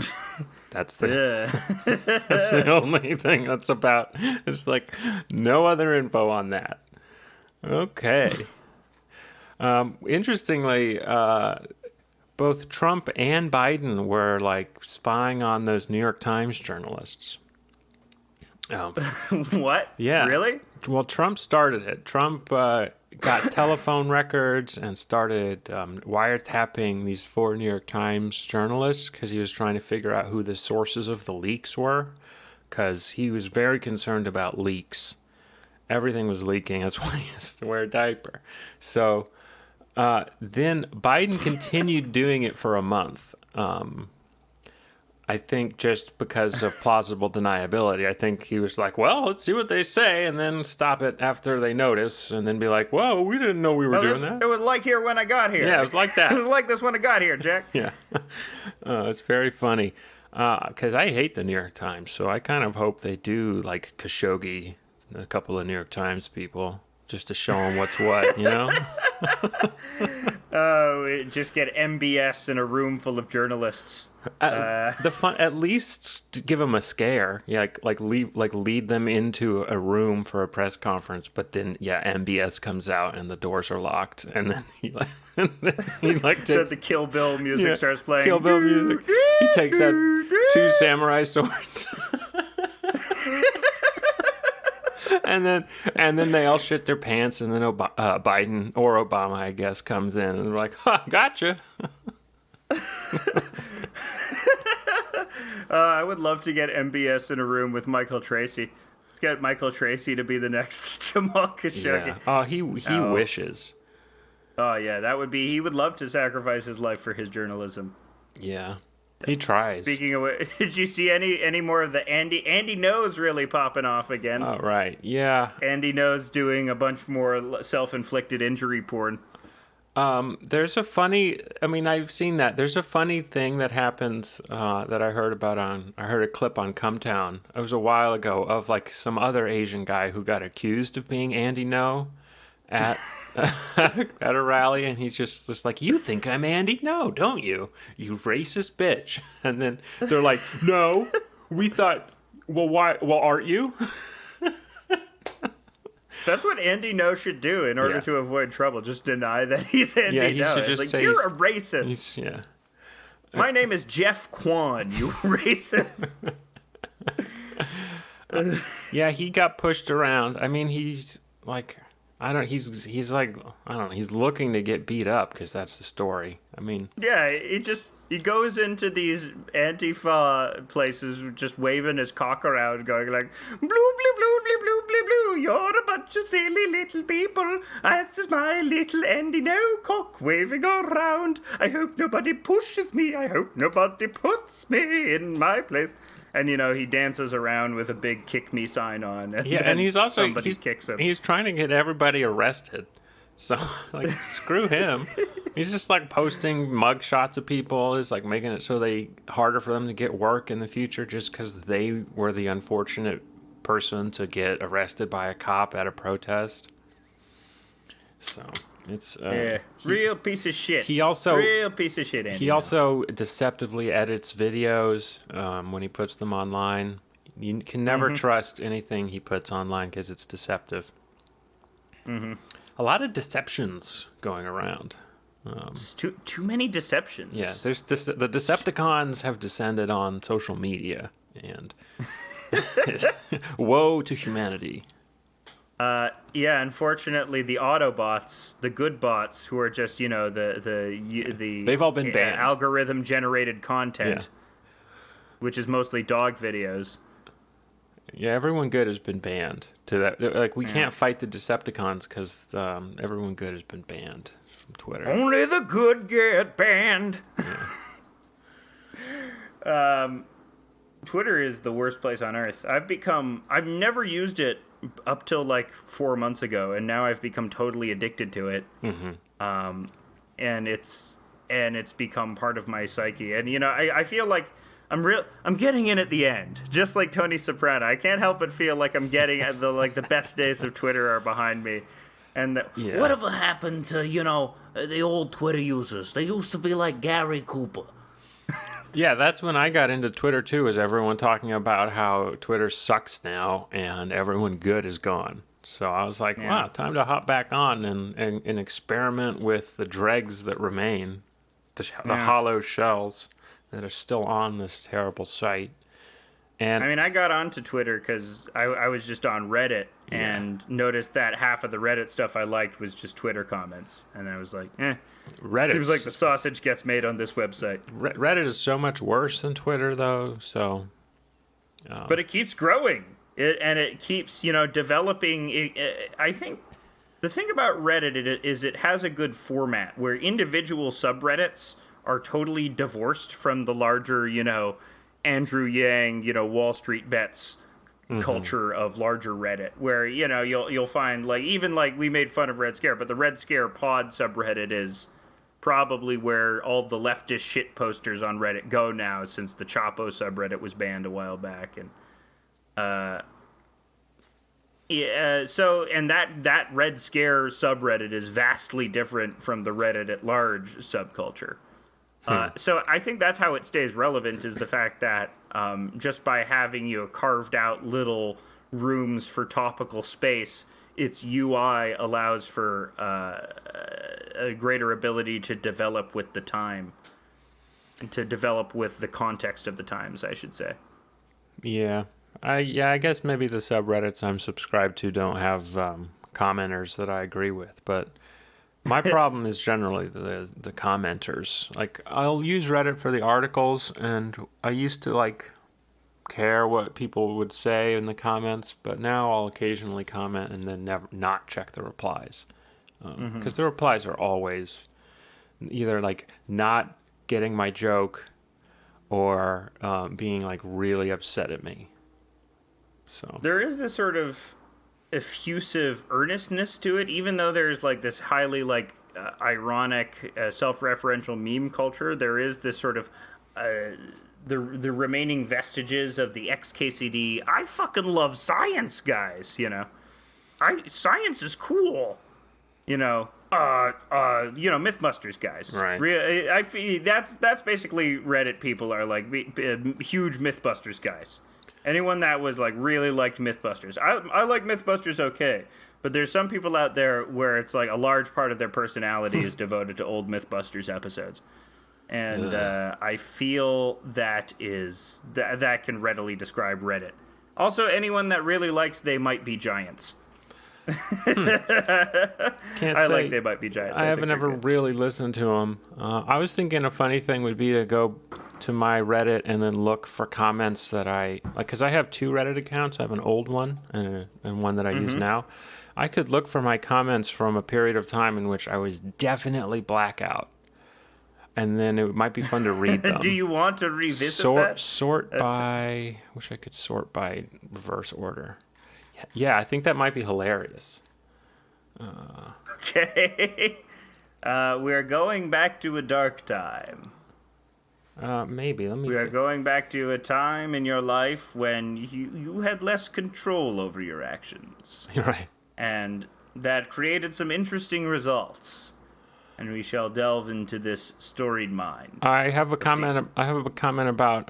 That's the only thing that's about. It's like no other info on that. Okay. Interestingly, both Trump and Biden were like spying on those New York Times journalists. What? Yeah. Really? Well, Trump started it. Trump got telephone records and started wiretapping these 4 New York Times journalists because he was trying to figure out who the sources of the leaks were, because he was very concerned about leaks. Everything was leaking. That's why he has to wear a diaper. So then Biden continued doing it for a month. I think just because of plausible deniability. I think he was like, well, let's see what they say, and then stop it after they notice, and then be like, whoa, we didn't know we were doing that. It was like here when I got here. Yeah, it was like that. It was like this when I got here, Jack. Yeah. It's very funny. Because I hate the New York Times, so I kind of hope they do, like, Khashoggi a couple of New York Times people, just to show them what's what, you know? Just get MBS in a room full of journalists. At least give them a scare, lead them into a room for a press conference. But then, MBS comes out and the doors are locked, and then he takes the Kill Bill music starts playing. Kill Bill music. He takes out 2 samurai swords. And then they all shit their pants, and then Biden or Obama, I guess, comes in and they're like, gotcha. I would love to get MBS in a room with Michael Tracy. Let's get Michael Tracy to be the next Jamal Khashoggi. Yeah. Oh, he wishes. Oh yeah, that would be. He would love to sacrifice his life for his journalism. Yeah, he tries. Speaking of which, did you see any more of the Andy Knows really popping off again? Oh right, yeah. Andy Knows doing a bunch more self-inflicted injury porn. There's a funny. I mean, I've seen that. There's a funny thing that happens that I heard about I heard a clip on Cumtown. It was a while ago of like some other Asian guy who got accused of being Andy No at at a rally, and he's just like, "You think I'm Andy No, don't you? You racist bitch!" And then they're like, "No, we thought. Well, why? Well, aren't you?" That's what Andy No should do in order to avoid trouble. Just deny that he's Andy No. He should just say you're a racist. Yeah. My name is Jeff Kwan, you racist. Yeah, he got pushed around. I mean, he's like, he's like, I don't know, he's looking to get beat up because that's the story. I mean, yeah, he goes into these Antifa places just waving his cock around, going like, blue, blue, blue, blue, blue, blue, blue, you're a bunch of silly little people. This is my little Andy No cock waving around. I hope nobody pushes me. I hope nobody puts me in my place. And, he dances around with a big kick me sign on. And he's also, kicks him. He's trying to get everybody arrested. So, like, screw him. He's just, like, posting mug shots of people. He's, like, making it so harder for them to get work in the future just because they were the unfortunate person to get arrested by a cop at a protest. So, it's... real piece of shit. Real piece of shit, Andy. He also deceptively edits videos when he puts them online. You can never trust anything he puts online because it's deceptive. Mm-hmm. A lot of deceptions going around. It's too many deceptions. Yeah, there's the Decepticons have descended on social media, and woe to humanity. Yeah, unfortunately, the Autobots, the good bots, who are just the they've all been banned. Algorithm generated content, which is mostly dog videos. Yeah, everyone good has been banned. To that, like, we can't fight the Decepticons because everyone good has been banned from Twitter. Only the good get banned. Yeah. Twitter is the worst place on earth. I've never used it up till like 4 months ago, and now I've become totally addicted to it. Mm-hmm. And it's become part of my psyche. And I feel like I'm getting in at the end, just like Tony Soprano. I can't help but feel like I'm getting at the best days of Twitter are behind me. And whatever happened to the old Twitter users? They used to be like Gary Cooper. Yeah, that's when I got into Twitter too, is everyone talking about how Twitter sucks now and everyone good is gone. So I was like, wow, time to hop back on and experiment with the dregs that remain, the hollow shells that are still on this terrible site. And I mean, I got onto Twitter because I was just on Reddit and noticed that half of the Reddit stuff I liked was just Twitter comments. And I was like, Reddit seems like the sausage gets made on this website. Reddit is so much worse than Twitter, though. So, but it keeps growing. It keeps, developing. I think the thing about Reddit is it has a good format where individual subreddits are totally divorced from the larger, Andrew Yang, Wall Street Bets culture of larger Reddit, where you'll find even we made fun of Red Scare, but the Red Scare pod subreddit is probably where all the leftist shit posters on Reddit go now, since the Chapo subreddit was banned a while back, and that Red Scare subreddit is vastly different from the Reddit at large subculture. So I think that's how it stays relevant, is the fact that just by having carved out little rooms for topical space, its UI allows for a greater ability to develop with the time, to develop with the context of the times, I should say. Yeah. I guess maybe the subreddits I'm subscribed to don't have commenters that I agree with, but my problem is generally the commenters. Like, I'll use Reddit for the articles, and I used to care what people would say in the comments, but now I'll occasionally comment and then never not check the replies. because the replies are always either like not getting my joke or being like really upset at me. So there is this sort of effusive earnestness to it, even though there's like this highly like ironic self-referential meme culture. There is this sort of the remaining vestiges of the XKCD I fucking love science guys, you know. Science is cool, you know. Mythbusters guys. Right. I feel that's basically Reddit people are like huge Mythbusters guys. Anyone that was like really liked Mythbusters. I like Mythbusters okay, but there's some people out there where it's like a large part of their personality is devoted to old Mythbusters episodes. And I feel that can readily describe Reddit. Also, anyone that really likes They Might Be Giants. I like They Might Be Giants. I haven't ever really listened to them. I was thinking a funny thing would be to go to my Reddit and then look for comments that I like, because I have two Reddit accounts. I have an old one and one that I use now. I could look for my comments from a period of time in which I was definitely blackout, and then it might be fun to read them. Do you want to revisit that? Wish I could sort by reverse order. Yeah, I think that might be hilarious. Okay. We're going back to a dark time. Maybe. Let me see. We are going back to a time in your life when you had less control over your actions. You're right. And that created some interesting results. And we shall delve into this storied mind. I have a comment about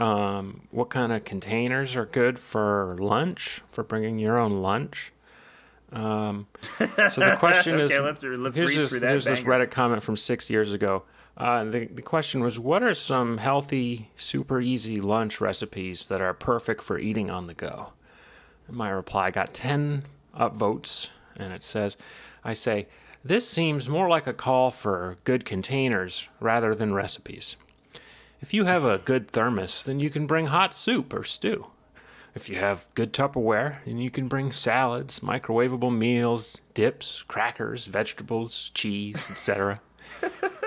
what kind of containers are good for lunch, for bringing your own lunch. So the question is, let's read through that. Here's this Reddit comment from 6 years ago. The question was, what are some healthy, super easy lunch recipes that are perfect for eating on the go? And my reply got 10 upvotes, and it says, I say, this seems more like a call for good containers rather than recipes. If you have a good thermos, then you can bring hot soup or stew. If you have good Tupperware, then you can bring salads, microwavable meals, dips, crackers, vegetables, cheese, etc.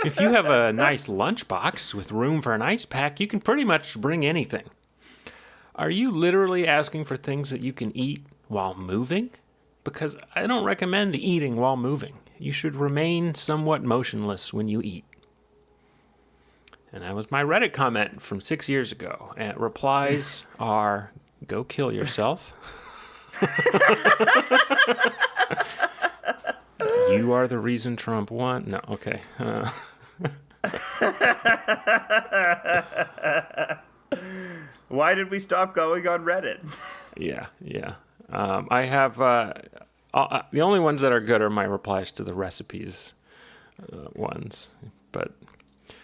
If you have a nice lunchbox with room for an ice pack, you can pretty much bring anything. Are you literally asking for things that you can eat while moving? Because I don't recommend eating while moving. You should remain somewhat motionless when you eat. And that was my Reddit comment from 6 years ago. And replies are, go kill yourself. You are the reason Trump won. No, okay. Why did we stop going on Reddit? Yeah. I have... the only ones that are good are my replies to the recipes ones. But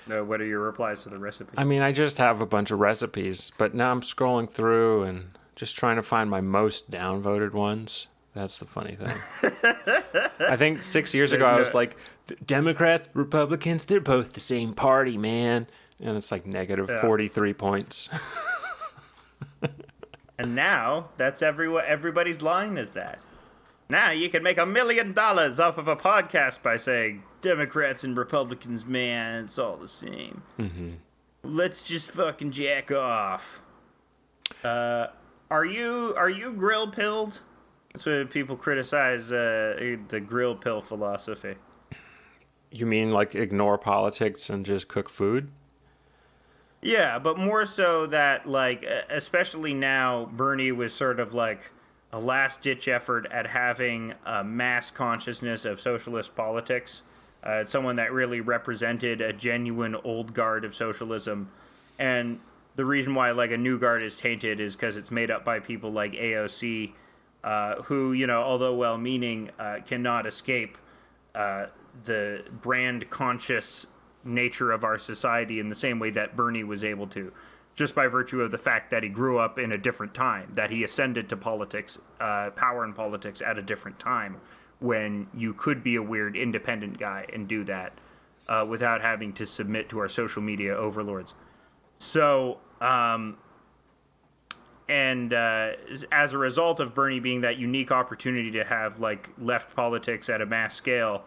what are your replies to the recipes? I mean, I just have a bunch of recipes, but now I'm scrolling through and just trying to find my most downvoted ones. That's the funny thing. I think 6 years ago I was like, Democrats, Republicans, they're both the same party, man. And it's like negative 43 points. And now that's everybody's line is that. Now you can make $1 million off of a podcast by saying Democrats and Republicans, man, it's all the same. Mm-hmm. Let's just fucking jack off. Are you grill pilled? That's what people criticize the grill pill philosophy. You mean like ignore politics and just cook food? Yeah, but more so that, like, especially now, Bernie was sort of like a last-ditch effort at having a mass consciousness of socialist politics. It's someone that really represented a genuine old guard of socialism. And the reason why, like, a new guard is tainted is because it's made up by people like AOC, who, you know, although well-meaning, cannot escape the brand-conscious nature of our society in the same way that Bernie was able to, just by virtue of the fact that he grew up in a different time, that he ascended to politics, power in politics at a different time, when you could be a weird independent guy and do that without having to submit to our social media overlords. So, as a result of Bernie being that unique opportunity to have, like, left politics at a mass scale,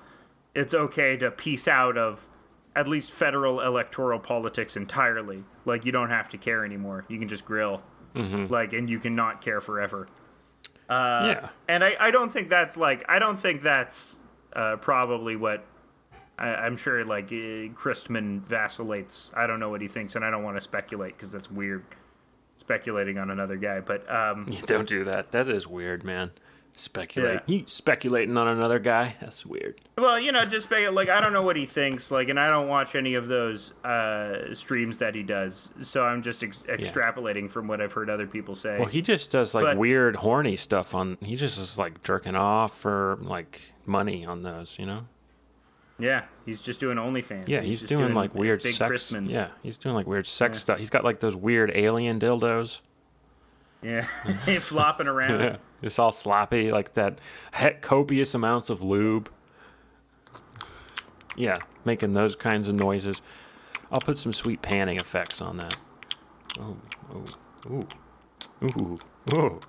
it's okay to peace out of at least federal electoral politics entirely. Like, you don't have to care anymore. You can just grill. Mm-hmm. Like, and you can not care forever. And I don't think that's probably what I'm sure, like, Christman vacillates. I don't know what he thinks, and I don't want to speculate because that's weird, speculating on another guy. But you don't do that. That is weird, man. Speculate. Yeah. Speculating on another guy? That's weird. Well, just like, I don't know what he thinks, like, and I don't watch any of those streams that he does, so I'm just extrapolating from what I've heard other people say. Well, he just does, like, weird, horny stuff he just is, like, jerking off for, like, money on those, Yeah, he's just doing OnlyFans. Yeah, he's doing like weird big sex. Christmas. Yeah, he's doing like weird sex stuff. He's got like those weird alien dildos. Yeah, flopping around. Yeah. It's all sloppy, like that. Copious amounts of lube. Yeah, making those kinds of noises. I'll put some sweet panning effects on that. Oh, ooh, ooh, ooh.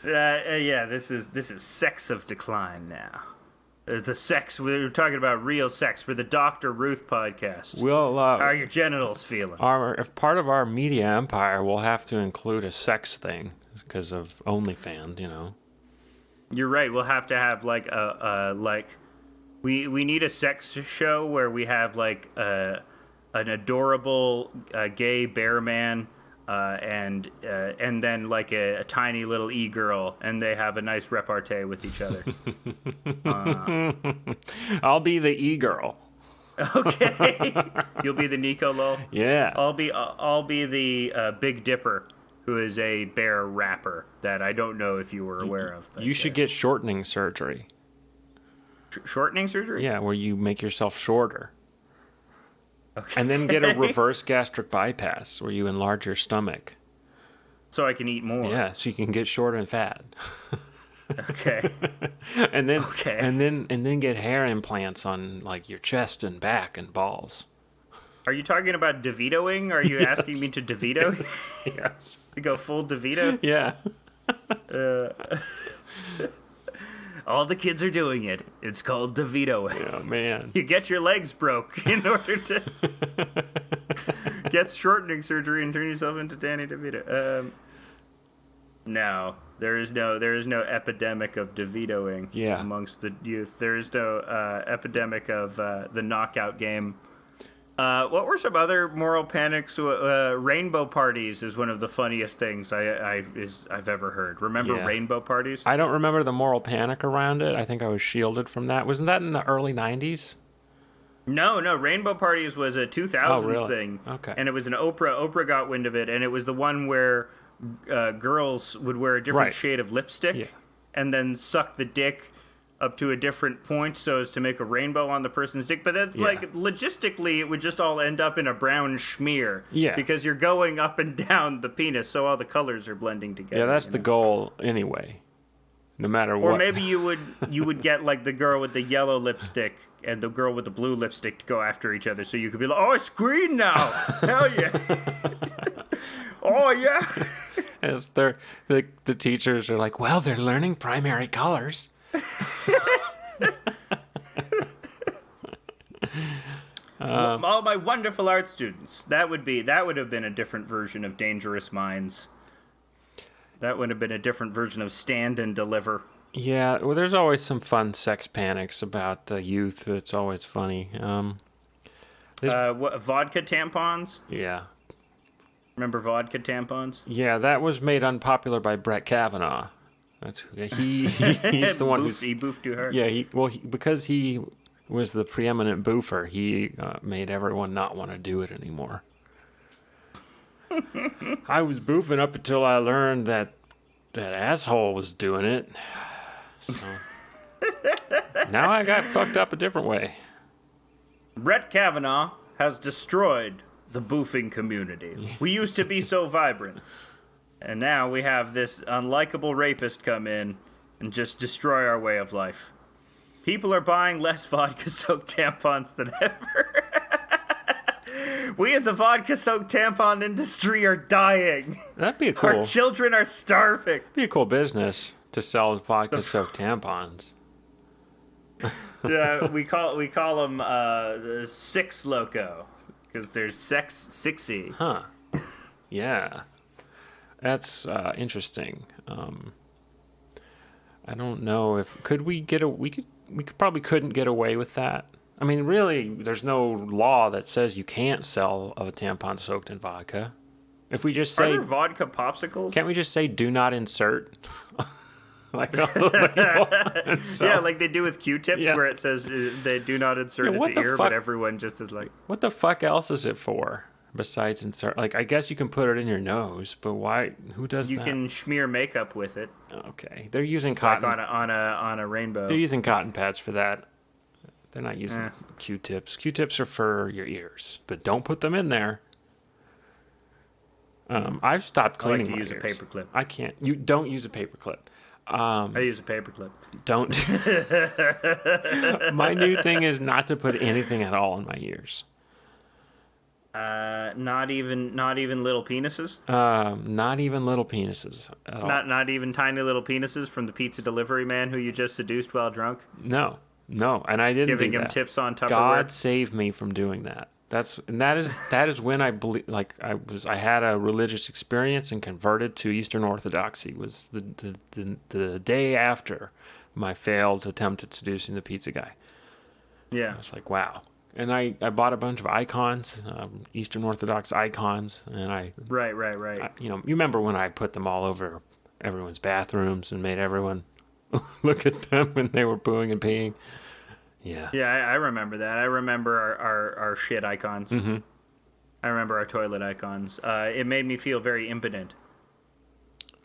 Yeah, this is Sex of Decline now. The sex, we're talking about real sex. We're the Dr. Ruth podcast. How are your genitals feeling? If part of our media empire, we'll have to include a sex thing because of OnlyFans, You're right. We'll have to have like we need a sex show where we have like an adorable gay bear man. And then like a tiny little e-girl, and they have a nice repartee with each other. I'll be the e-girl. Okay, you'll be the Nico Lol. Yeah, I'll be the Big Dipper, who is a bear rapper that I don't know if you were aware of. But, you should get shortening surgery. Shortening surgery? Yeah, where you make yourself shorter. Okay. And then get a reverse gastric bypass where you enlarge your stomach. So I can eat more. Yeah, so you can get short and fat. Okay. and then get hair implants on like your chest and back and balls. Are you talking about DeVitoing? Are you asking me to DeVito? Yes. To go full DeVito? Yeah. All the kids are doing it. It's called DeVito. Oh, man. You get your legs broke in order to get shortening surgery and turn yourself into Danny DeVito. No, there is no epidemic of DeVitoing amongst the youth. There is no epidemic of the knockout game. What were some other moral panics? Rainbow parties is one of the funniest things I've ever heard. Remember rainbow parties? I don't remember the moral panic around it. I think I was shielded from that. Wasn't that in the early 90s? No. Rainbow parties was a 2000s thing. Okay. And it was an Oprah. Oprah got wind of it, and it was the one where girls would wear a different shade of lipstick and then suck the dick up to a different point so as to make a rainbow on the person's dick. But that's like, logistically, it would just all end up in a brown schmear. Yeah. Because you're going up and down the penis, so all the colors are blending together. Yeah, that's the goal anyway. No matter what. Or maybe you would get like the girl with the yellow lipstick and the girl with the blue lipstick to go after each other, so you could be like, oh, it's green now! Hell yeah! Oh, yeah! As the teachers are like, well, they're learning primary colors. All my wonderful art students. That would have been a different version of Dangerous Minds. That would have been a different version of Stand and Deliver. Yeah, well, there's always some fun sex panics about the youth. That's always funny. Vodka tampons? Yeah. Remember vodka tampons? Yeah, that was made unpopular by Brett Kavanaugh. He's the one he boofed too hard. Yeah, because he was the preeminent boofer, he made everyone not want to do it anymore. I was boofing up until I learned that asshole was doing it. So now I got fucked up a different way. Brett Kavanaugh has destroyed the boofing community. We used to be so vibrant. And now we have this unlikable rapist come in and just destroy our way of life. People are buying less vodka-soaked tampons than ever. We in the vodka-soaked tampon industry are dying. That'd be cool. Our children are starving. Be a cool business. to sell vodka-soaked tampons. Yeah, we call them Six Loco because they're sexy. Huh. Yeah. That's interesting. I don't know if we probably couldn't get away with that. I mean, really, there's no law that says you can't sell a tampon soaked in vodka. If we just say, are there vodka popsicles? Can't we just say do not insert? Like on the label. Yeah, like they do with Q-tips, where it says they do not insert into ear, but everyone just is like, what the fuck else is it for? Besides insert, like, I guess you can put it in your nose, but why? Who does that? You can smear makeup with it. Okay, they're using cotton like on a rainbow. They're using cotton pads for that. They're not using Q-tips. Q-tips are for your ears, but don't put them in there. I've stopped cleaning my ears. I like to use a paperclip. I can't. You don't use a paperclip. I use a paperclip. Don't. My new thing is not to put anything at all in my ears. Not even little penises. Not even little penises at all. Not even tiny little penises from the pizza delivery man who you just seduced while drunk. No, and I didn't giving do him that. tips on Tupperware. God save me from doing that. That is when I believe, like, I had a religious experience and converted to Eastern Orthodoxy. Was the day after my failed attempt at seducing the pizza guy. Yeah, I was like, wow. And I bought a bunch of icons, Eastern Orthodox icons, and right. You remember when I put them all over everyone's bathrooms and made everyone look at them when they were pooing and peeing. Yeah. Yeah, I remember that. I remember our shit icons. Mm-hmm. I remember our toilet icons. It made me feel very impotent.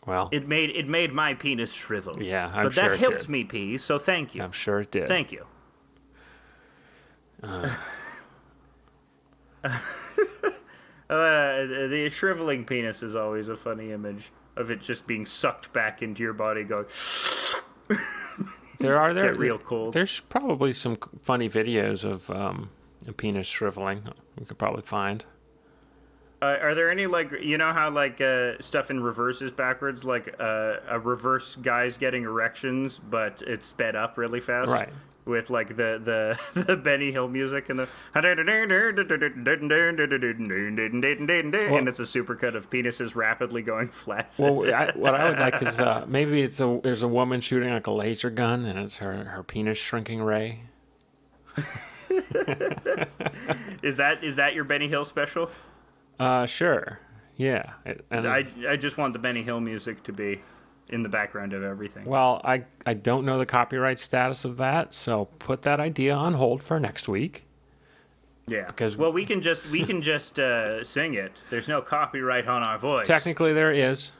Well, it made my penis shrivel. Yeah, but sure that helped me pee. So thank you. I'm sure it did. Thank you. The shriveling penis is always a funny image of it just being sucked back into your body, going. Get real cold. There's probably some funny videos of a penis shriveling. We could probably find. Are there any, like, you know how, like, stuff in reverse is backwards, like a reverse guy's getting erections, but it's sped up really fast, right? With, like, the Benny Hill music and and it's a supercut of penises rapidly going flat. Well, what I would like is maybe there's a woman shooting like a laser gun and it's her penis shrinking ray. Is that your Benny Hill special? Sure. Yeah. And I just want the Benny Hill music to be in the background of everything. Well, I don't know the copyright status of that, so put that idea on hold for next week. Yeah. Because we can just sing it. There's no copyright on our voice. Technically there is.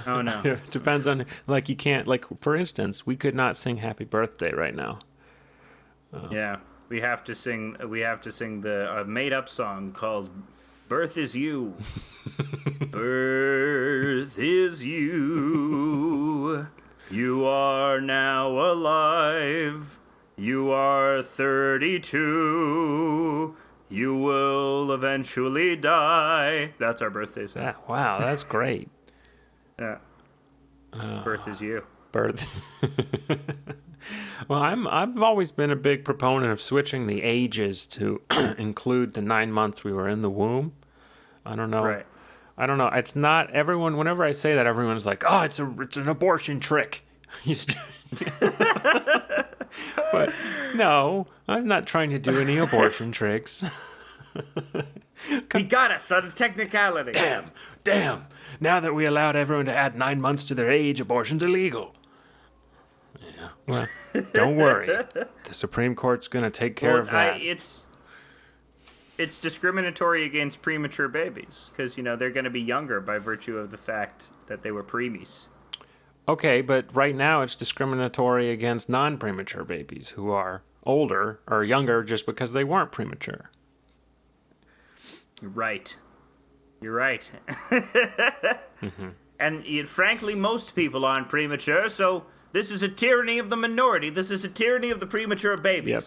Oh no. It depends on, like, you can't, like, for instance, we could not sing Happy Birthday right now. Yeah. We have to sing the made up song called Birth is You. Birth is you. You are now alive. You are 32. You will eventually die. That's our birthday song. Wow, that's great. Yeah. Birth is you. Birth. Well, I've always been a big proponent of switching the ages to include the 9 months we were in the womb. I don't know. Right. I don't know. It's not everyone. Whenever I say that, everyone's like, "Oh, it's an abortion trick." But no, I'm not trying to do any abortion tricks. He got us on technicality. Damn. Now that we allowed everyone to add 9 months to their age, abortion's illegal. Yeah. Well, don't worry. The Supreme Court's going to take care of that. It's discriminatory against premature babies because, they're going to be younger by virtue of the fact that they were preemies. Okay, but right now it's discriminatory against non-premature babies who are older or younger just because they weren't premature. You're right. Mm-hmm. And frankly, most people aren't premature, so this is a tyranny of the minority. This is a tyranny of the premature babies. Yep.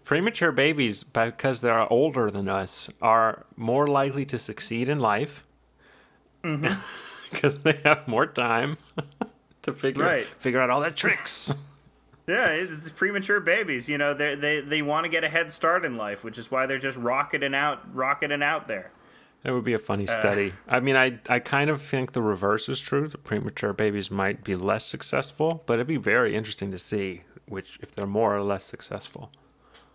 Premature babies, because they're older than us, are more likely to succeed in life because they have more time. to figure out all the tricks. Yeah, it's premature babies. You know, they want to get a head start in life, which is why they're just rocketing out there. It would be a funny study. I mean, I kind of think the reverse is true. The premature babies might be less successful, but it'd be very interesting to see if they're more or less successful.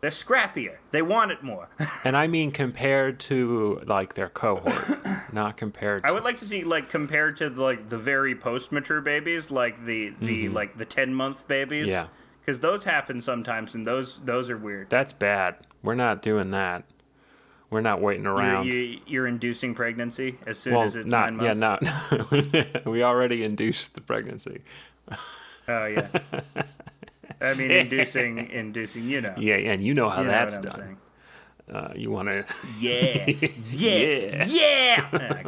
They're scrappier. They want it more. And I mean compared to, like, their cohort, not compared to... I would like to see, like, compared to, like, the very post-mature babies, like the 10-month babies. Yeah. Because those happen sometimes, and those are weird. That's bad. We're not doing that. We're not waiting around. You're inducing pregnancy as soon as it's 9 months? Yeah, no. We already induced the pregnancy. Oh, yeah. I mean, inducing, you know. Yeah, and you know how that's done. You want to... Yeah. Okay.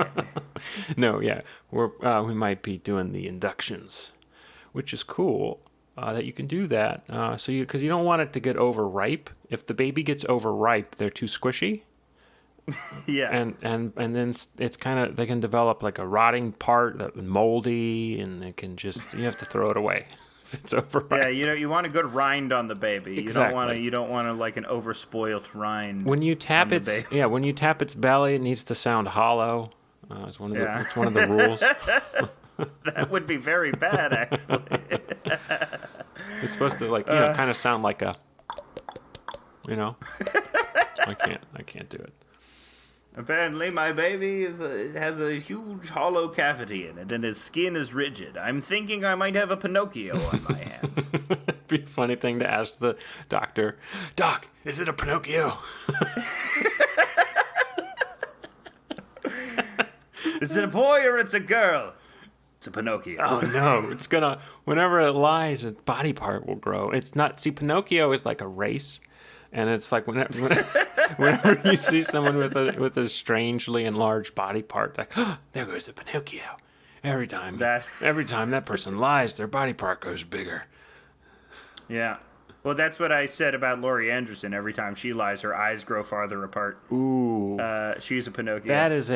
No, yeah. We might be doing the inductions, which is cool that you can do that. Because you don't want it to get overripe. If the baby gets overripe, they're too squishy. Yeah. And then it's kind of, they can develop like a rotting part that moldy, and they can just, you have to throw it away. It's overripe. Yeah, you want a good rind on the baby. Exactly. You don't want to like an overspoiled rind. When you tap when you tap its belly, it needs to sound hollow. It's one of the rules. That would be very bad, actually. It's supposed to kind of sound like a, I can't do it. Apparently, my baby has a huge hollow cavity in it, and his skin is rigid. I'm thinking I might have a Pinocchio on my hands. It'd be a funny thing to ask the doctor. Doc, is it a Pinocchio? Is it a boy or it's a girl? It's a Pinocchio. Oh, no. It's gonna, whenever it lies, a body part will grow. It's not, see, Pinocchio is like a race. And it's like whenever you see someone with a strangely enlarged body part, like, oh, there goes a Pinocchio. Every time that person lies, their body part goes bigger. Yeah. Well, that's what I said about Laurie Anderson. Every time she lies, her eyes grow farther apart. Ooh. She's a Pinocchio. That is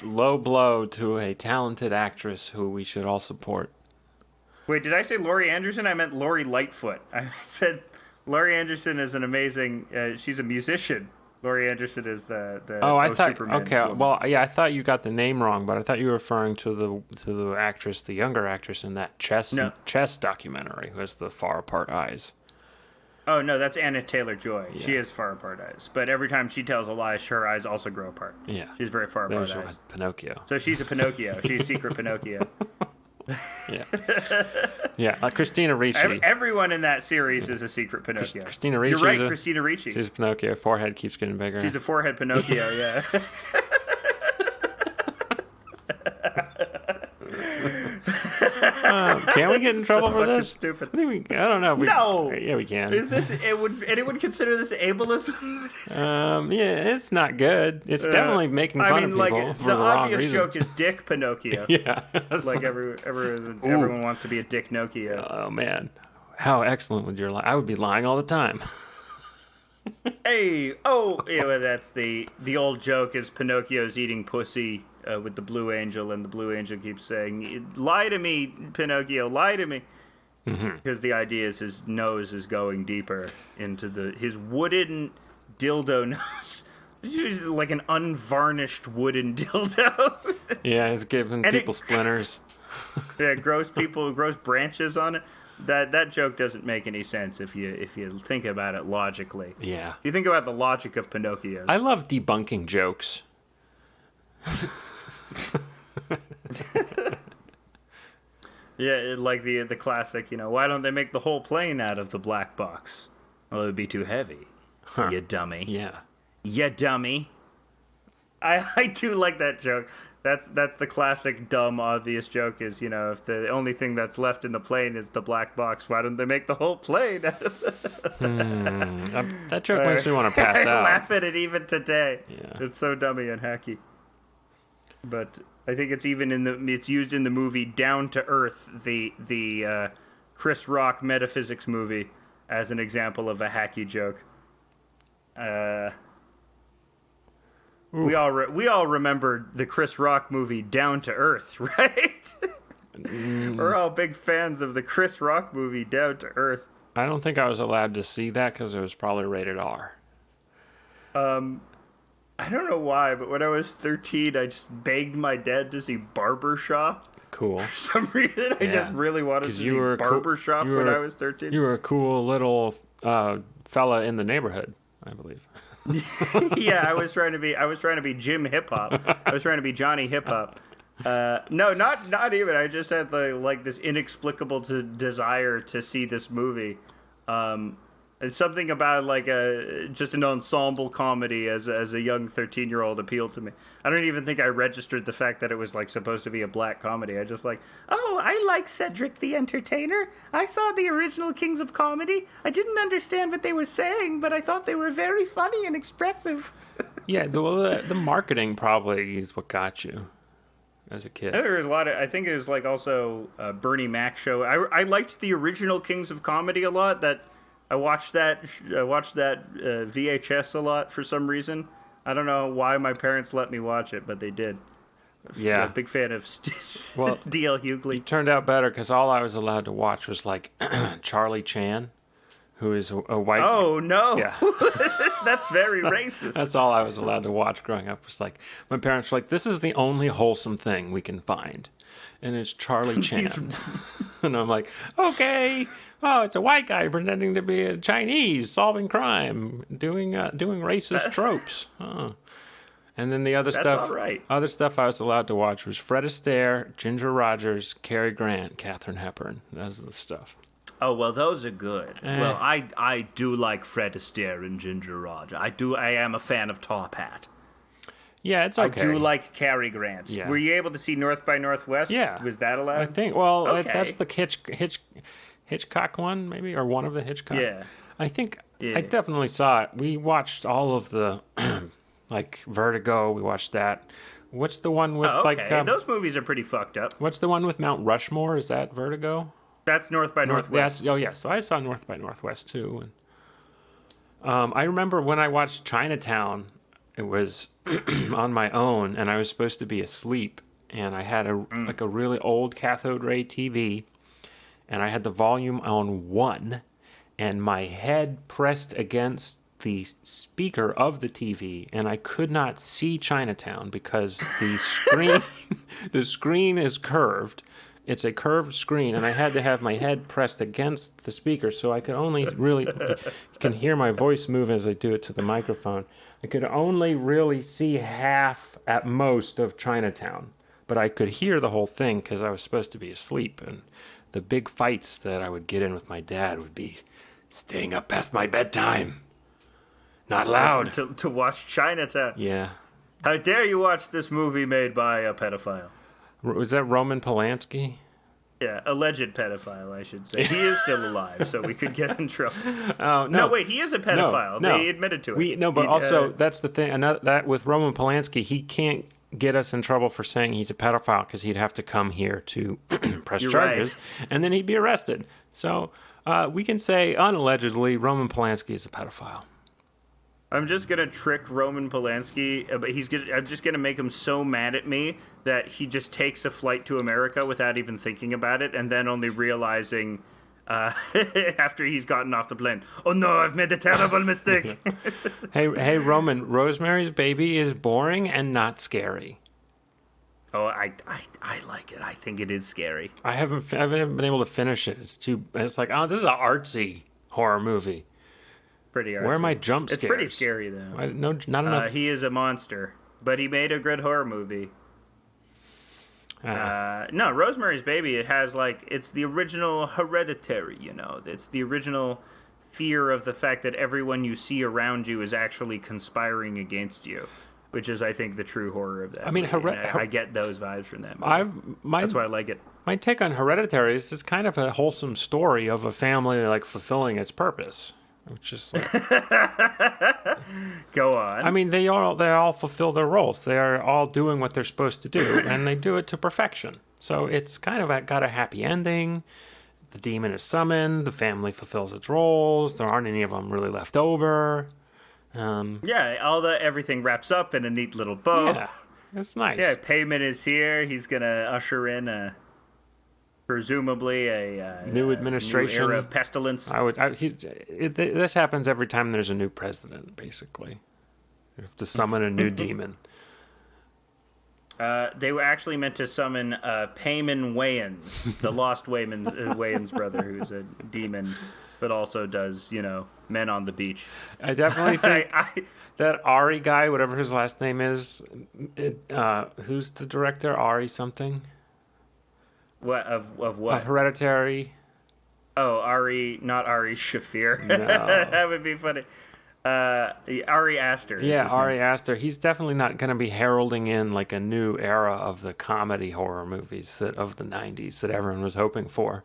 low blow to a talented actress who we should all support. Wait, did I say Laurie Anderson? I meant Lori Lightfoot. I said... Laurie Anderson is an amazing. She's a musician. Laurie Anderson is the. I thought. Superman Okay, woman. well, yeah, I thought you got the name wrong, but I thought you were referring to the actress, the younger actress in that chess documentary, who has the far apart eyes. Oh no, that's Anna Taylor-Joy. Yeah. She has far apart eyes, but every time she tells a lie, her eyes also grow apart. Yeah, she's very far apart eyes. Pinocchio. So she's a Pinocchio. She's a secret Pinocchio. Yeah, Christina Ricci. Everyone in that series is a secret Pinocchio. Christina Ricci. You're right, Christina Ricci. She's a Pinocchio. Forehead keeps getting bigger. She's a forehead Pinocchio, yeah. Can we get in trouble for this? Stupid. I don't know. No. Yeah, we can. Is this? Would anyone consider this ableism? Yeah, it's not good. It's definitely making fun of people for the wrong reasons. The obvious joke is Dick Pinocchio. Yeah, like everyone wants to be a Dick Pinocchio. Oh man, how excellent would your lie? I would be lying all the time. Hey, well, that's the old joke is Pinocchio's eating pussy with the Blue Angel, and the Blue Angel keeps saying, "Lie to me, Pinocchio, lie to me," because the idea is his nose is going deeper into his wooden dildo nose, like an unvarnished wooden dildo. Yeah, it's giving people splinters. Yeah, gross branches on it. That joke doesn't make any sense if you think about it logically. Yeah. If you think about the logic of Pinocchio. I love debunking jokes. Yeah, like the classic, why don't they make the whole plane out of the black box? Well, it would be too heavy. Huh. You dummy. Yeah. You dummy. I do like that joke. That's the classic dumb obvious joke is, if the only thing that's left in the plane is the black box, why don't they make the whole plane out of that joke makes me want to pass out. I laugh at it even today. Yeah. It's so dummy and hacky. But I think it's even it's used in the movie Down to Earth, the Chris Rock metaphysics movie, as an example of a hacky joke. We all remember the Chris Rock movie Down to Earth, right? We're all big fans of the Chris Rock movie Down to Earth. I don't think I was allowed to see that because it was probably rated R. I don't know why, but when I was 13, I just begged my dad to see Barbershop. Cool. For some reason, I just really wanted to see Barbershop when I was 13. You were a cool little fella in the neighborhood, I believe. Yeah, I was trying to be Jim Hip Hop. I was trying to be Johnny Hip Hop. No, not even. I just had this inexplicable desire to see this movie. It's something about just an ensemble comedy as a young 13-year-old appealed to me. I don't even think I registered the fact that it was supposed to be a black comedy. I just I like Cedric the Entertainer. I saw the original Kings of Comedy. I didn't understand what they were saying, but I thought they were very funny and expressive. Yeah, the marketing probably is what got you as a kid. There was a lot of. I think it was also Bernie Mac show. I liked the original Kings of Comedy a lot. I watched that VHS a lot for some reason. I don't know why my parents let me watch it, but they did. Yeah. I'm a big fan of D.L. Hughley. It turned out better because all I was allowed to watch was Charlie Chan, who is a white... Oh, no. Yeah. That's very racist. That's all I was allowed to watch growing up. Was my parents were like, this is the only wholesome thing we can find. And it's Charlie Chan. And I'm like, okay... Oh, it's a white guy pretending to be a Chinese, solving crime, doing racist tropes. Oh. And then the other stuff, other stuff I was allowed to watch was Fred Astaire, Ginger Rogers, Cary Grant, Katharine Hepburn. That's the stuff. Oh, well, those are good. Well, I do like Fred Astaire and Ginger Rogers. I am a fan of Top Hat. Yeah, it's okay. I do like Cary Grant. Yeah. Were you able to see North by Northwest? Yeah. Was that allowed? I think. Well, okay. That's the Hitchcock one, maybe, or one of the Hitchcock. Yeah. I think I definitely saw it. We watched all of the, Vertigo. We watched that. What's the one with those movies are pretty fucked up. What's the one with Mount Rushmore? Is that Vertigo? That's North by Northwest. So I saw North by Northwest too. And I remember when I watched Chinatown, it was on my own, and I was supposed to be asleep, and I had a really old cathode ray TV. And I had the volume on 1, and my head pressed against the speaker of the TV, and I could not see Chinatown because the screen is curved. It's a curved screen, and I had to have my head pressed against the speaker, so I could only really... You can hear my voice move as I do it to the microphone. I could only really see half, at most, of Chinatown. But I could hear the whole thing because I was supposed to be asleep, and... The big fights that I would get in with my dad would be staying up past my bedtime. Not allowed. To watch Chinatown. Yeah. How dare you watch this movie made by a pedophile? Was that Roman Polanski? Yeah, alleged pedophile, I should say. He is still alive, so we could get in trouble. Oh, no. No, wait, he is a pedophile. No. They admitted to it. But also, that's the thing. That with Roman Polanski, he can't get us in trouble for saying he's a pedophile because he'd have to come here to press charges, and then he'd be arrested. So we can say unallegedly Roman Polanski is a pedophile. I'm just gonna trick Roman Polanski, but I'm just gonna make him so mad at me that he just takes a flight to America without even thinking about it, and then only realizing after he's gotten off the plane, oh no, I've made a terrible mistake. Hey, Roman, Rosemary's Baby is boring and not scary. Oh, I like it. I think it is scary. I haven't been able to finish it. It's like, oh, this is an artsy horror movie. Pretty artsy. Where are my jump scares? It's pretty scary though. Not enough. He is a monster, but he made a good horror movie. No, Rosemary's Baby, it has it's the original Hereditary, It's the original fear of the fact that everyone you see around you is actually conspiring against you, which is, I think, the true horror of that movie. I get those vibes from that movie. That's why I like it. My take on Hereditary is it's kind of a wholesome story of a family fulfilling its purpose. Which is Go on. I mean, they all fulfill their roles. They are all doing what they're supposed to do, and they do it to perfection. So it's kind of got a happy ending. The demon is summoned. The family fulfills its roles. There aren't any of them really left over. Everything wraps up in a neat little bow. Yeah, it's nice. Yeah, payment is here. He's gonna usher in presumably a new administration, new era of pestilence. This happens every time there's a new president. Basically, you have to summon a new demon. They were actually meant to summon Payman Wayans, the lost Wayans brother, who's a demon, but also does, Men on the Beach. I definitely think that Ari guy, whatever his last name is, who's the director? Ari something? What of what? Of Hereditary. Oh, not Ari Shafir. No. That would be funny. Ari Aster. Yeah, Ari Aster. He's definitely not going to be heralding in like a new era of the comedy horror movies of the 90s that everyone was hoping for,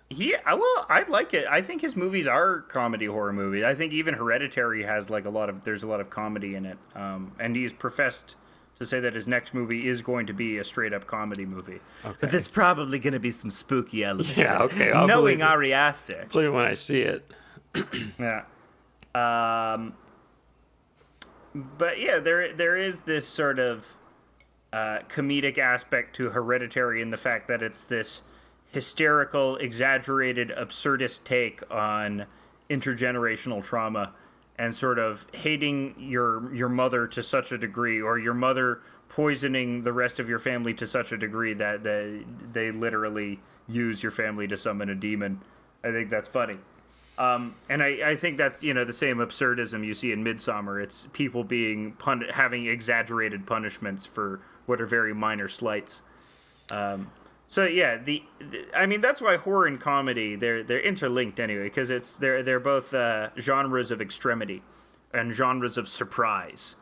Yeah, well, I'd like it. I think his movies are comedy horror movies. I think even Hereditary has there's a lot of comedy in it. And he's professed to say that his next movie is going to be a straight up comedy movie. Okay. But there's probably going to be some spooky elements. Yeah, okay. Knowing Ari Aster. Believe it when I see it. Yeah. But yeah, there is this sort of comedic aspect to Hereditary in the fact that it's this hysterical, exaggerated, absurdist take on intergenerational trauma and sort of hating your mother to such a degree, or your mother poisoning the rest of your family to such a degree that they literally use your family to summon a demon. I think that's funny. And I think that's, the same absurdism you see in Midsommar. It's people being having exaggerated punishments for what are very minor slights. So yeah, that's why horror and comedy they're interlinked anyway, because they're both genres of extremity and genres of surprise,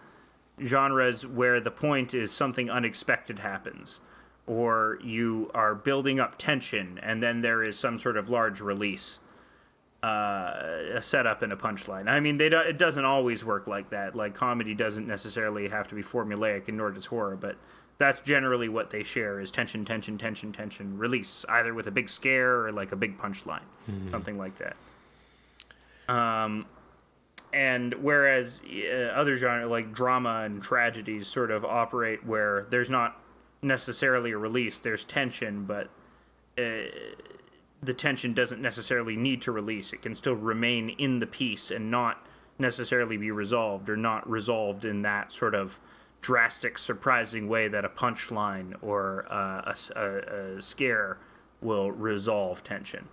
genres where the point is something unexpected happens, or you are building up tension and then there is some sort of large release. A setup and a punchline. I mean, it doesn't always work like that. Like, comedy doesn't necessarily have to be formulaic, and nor does horror, but that's generally what they share is tension, tension, tension, tension, release, either with a big scare or like a big punchline, something like that. And whereas other genres like drama and tragedies sort of operate where there's not necessarily a release, there's tension, but the tension doesn't necessarily need to release. It can still remain in the piece and not necessarily be resolved, or not resolved in that sort of drastic, surprising way that a punchline or a scare will resolve tension.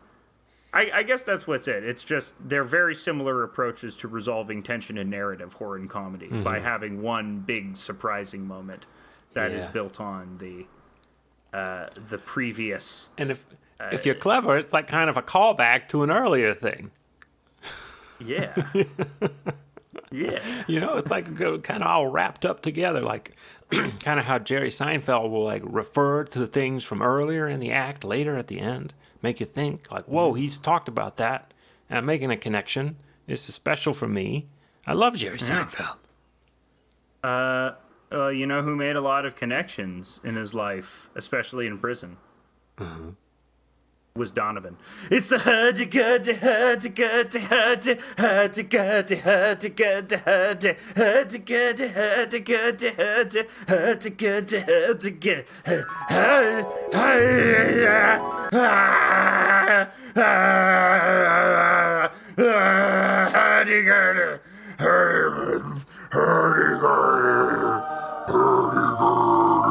I guess that's what's it. It's just they're very similar approaches to resolving tension in narrative, horror and comedy, by having one big surprising moment that is built on the previous. And if you're clever, it's like kind of a callback to an earlier thing. Yeah. Yeah. It's like kind of all wrapped up together, like kind of how Jerry Seinfeld will like refer to things from earlier in the act later at the end, make you think like, whoa, he's talked about that. And I'm making a connection. This is special for me. I love Jerry Seinfeld. You know who made a lot of connections in his life, especially in prison? Was Donovan. It's the Hurdy Gurdy, Hurdy Gurdy, Hurdy, Hurdy Gurdy, Hurdy Gurdy, Hurdy, Hurdy Gurdy, Hurdy Gurdy, Hurdy, Hurdy Gurdy, Hurdy Gurdy, Hurdy Gurdy, Hurdy Gurdy, Hurdy Gurdy.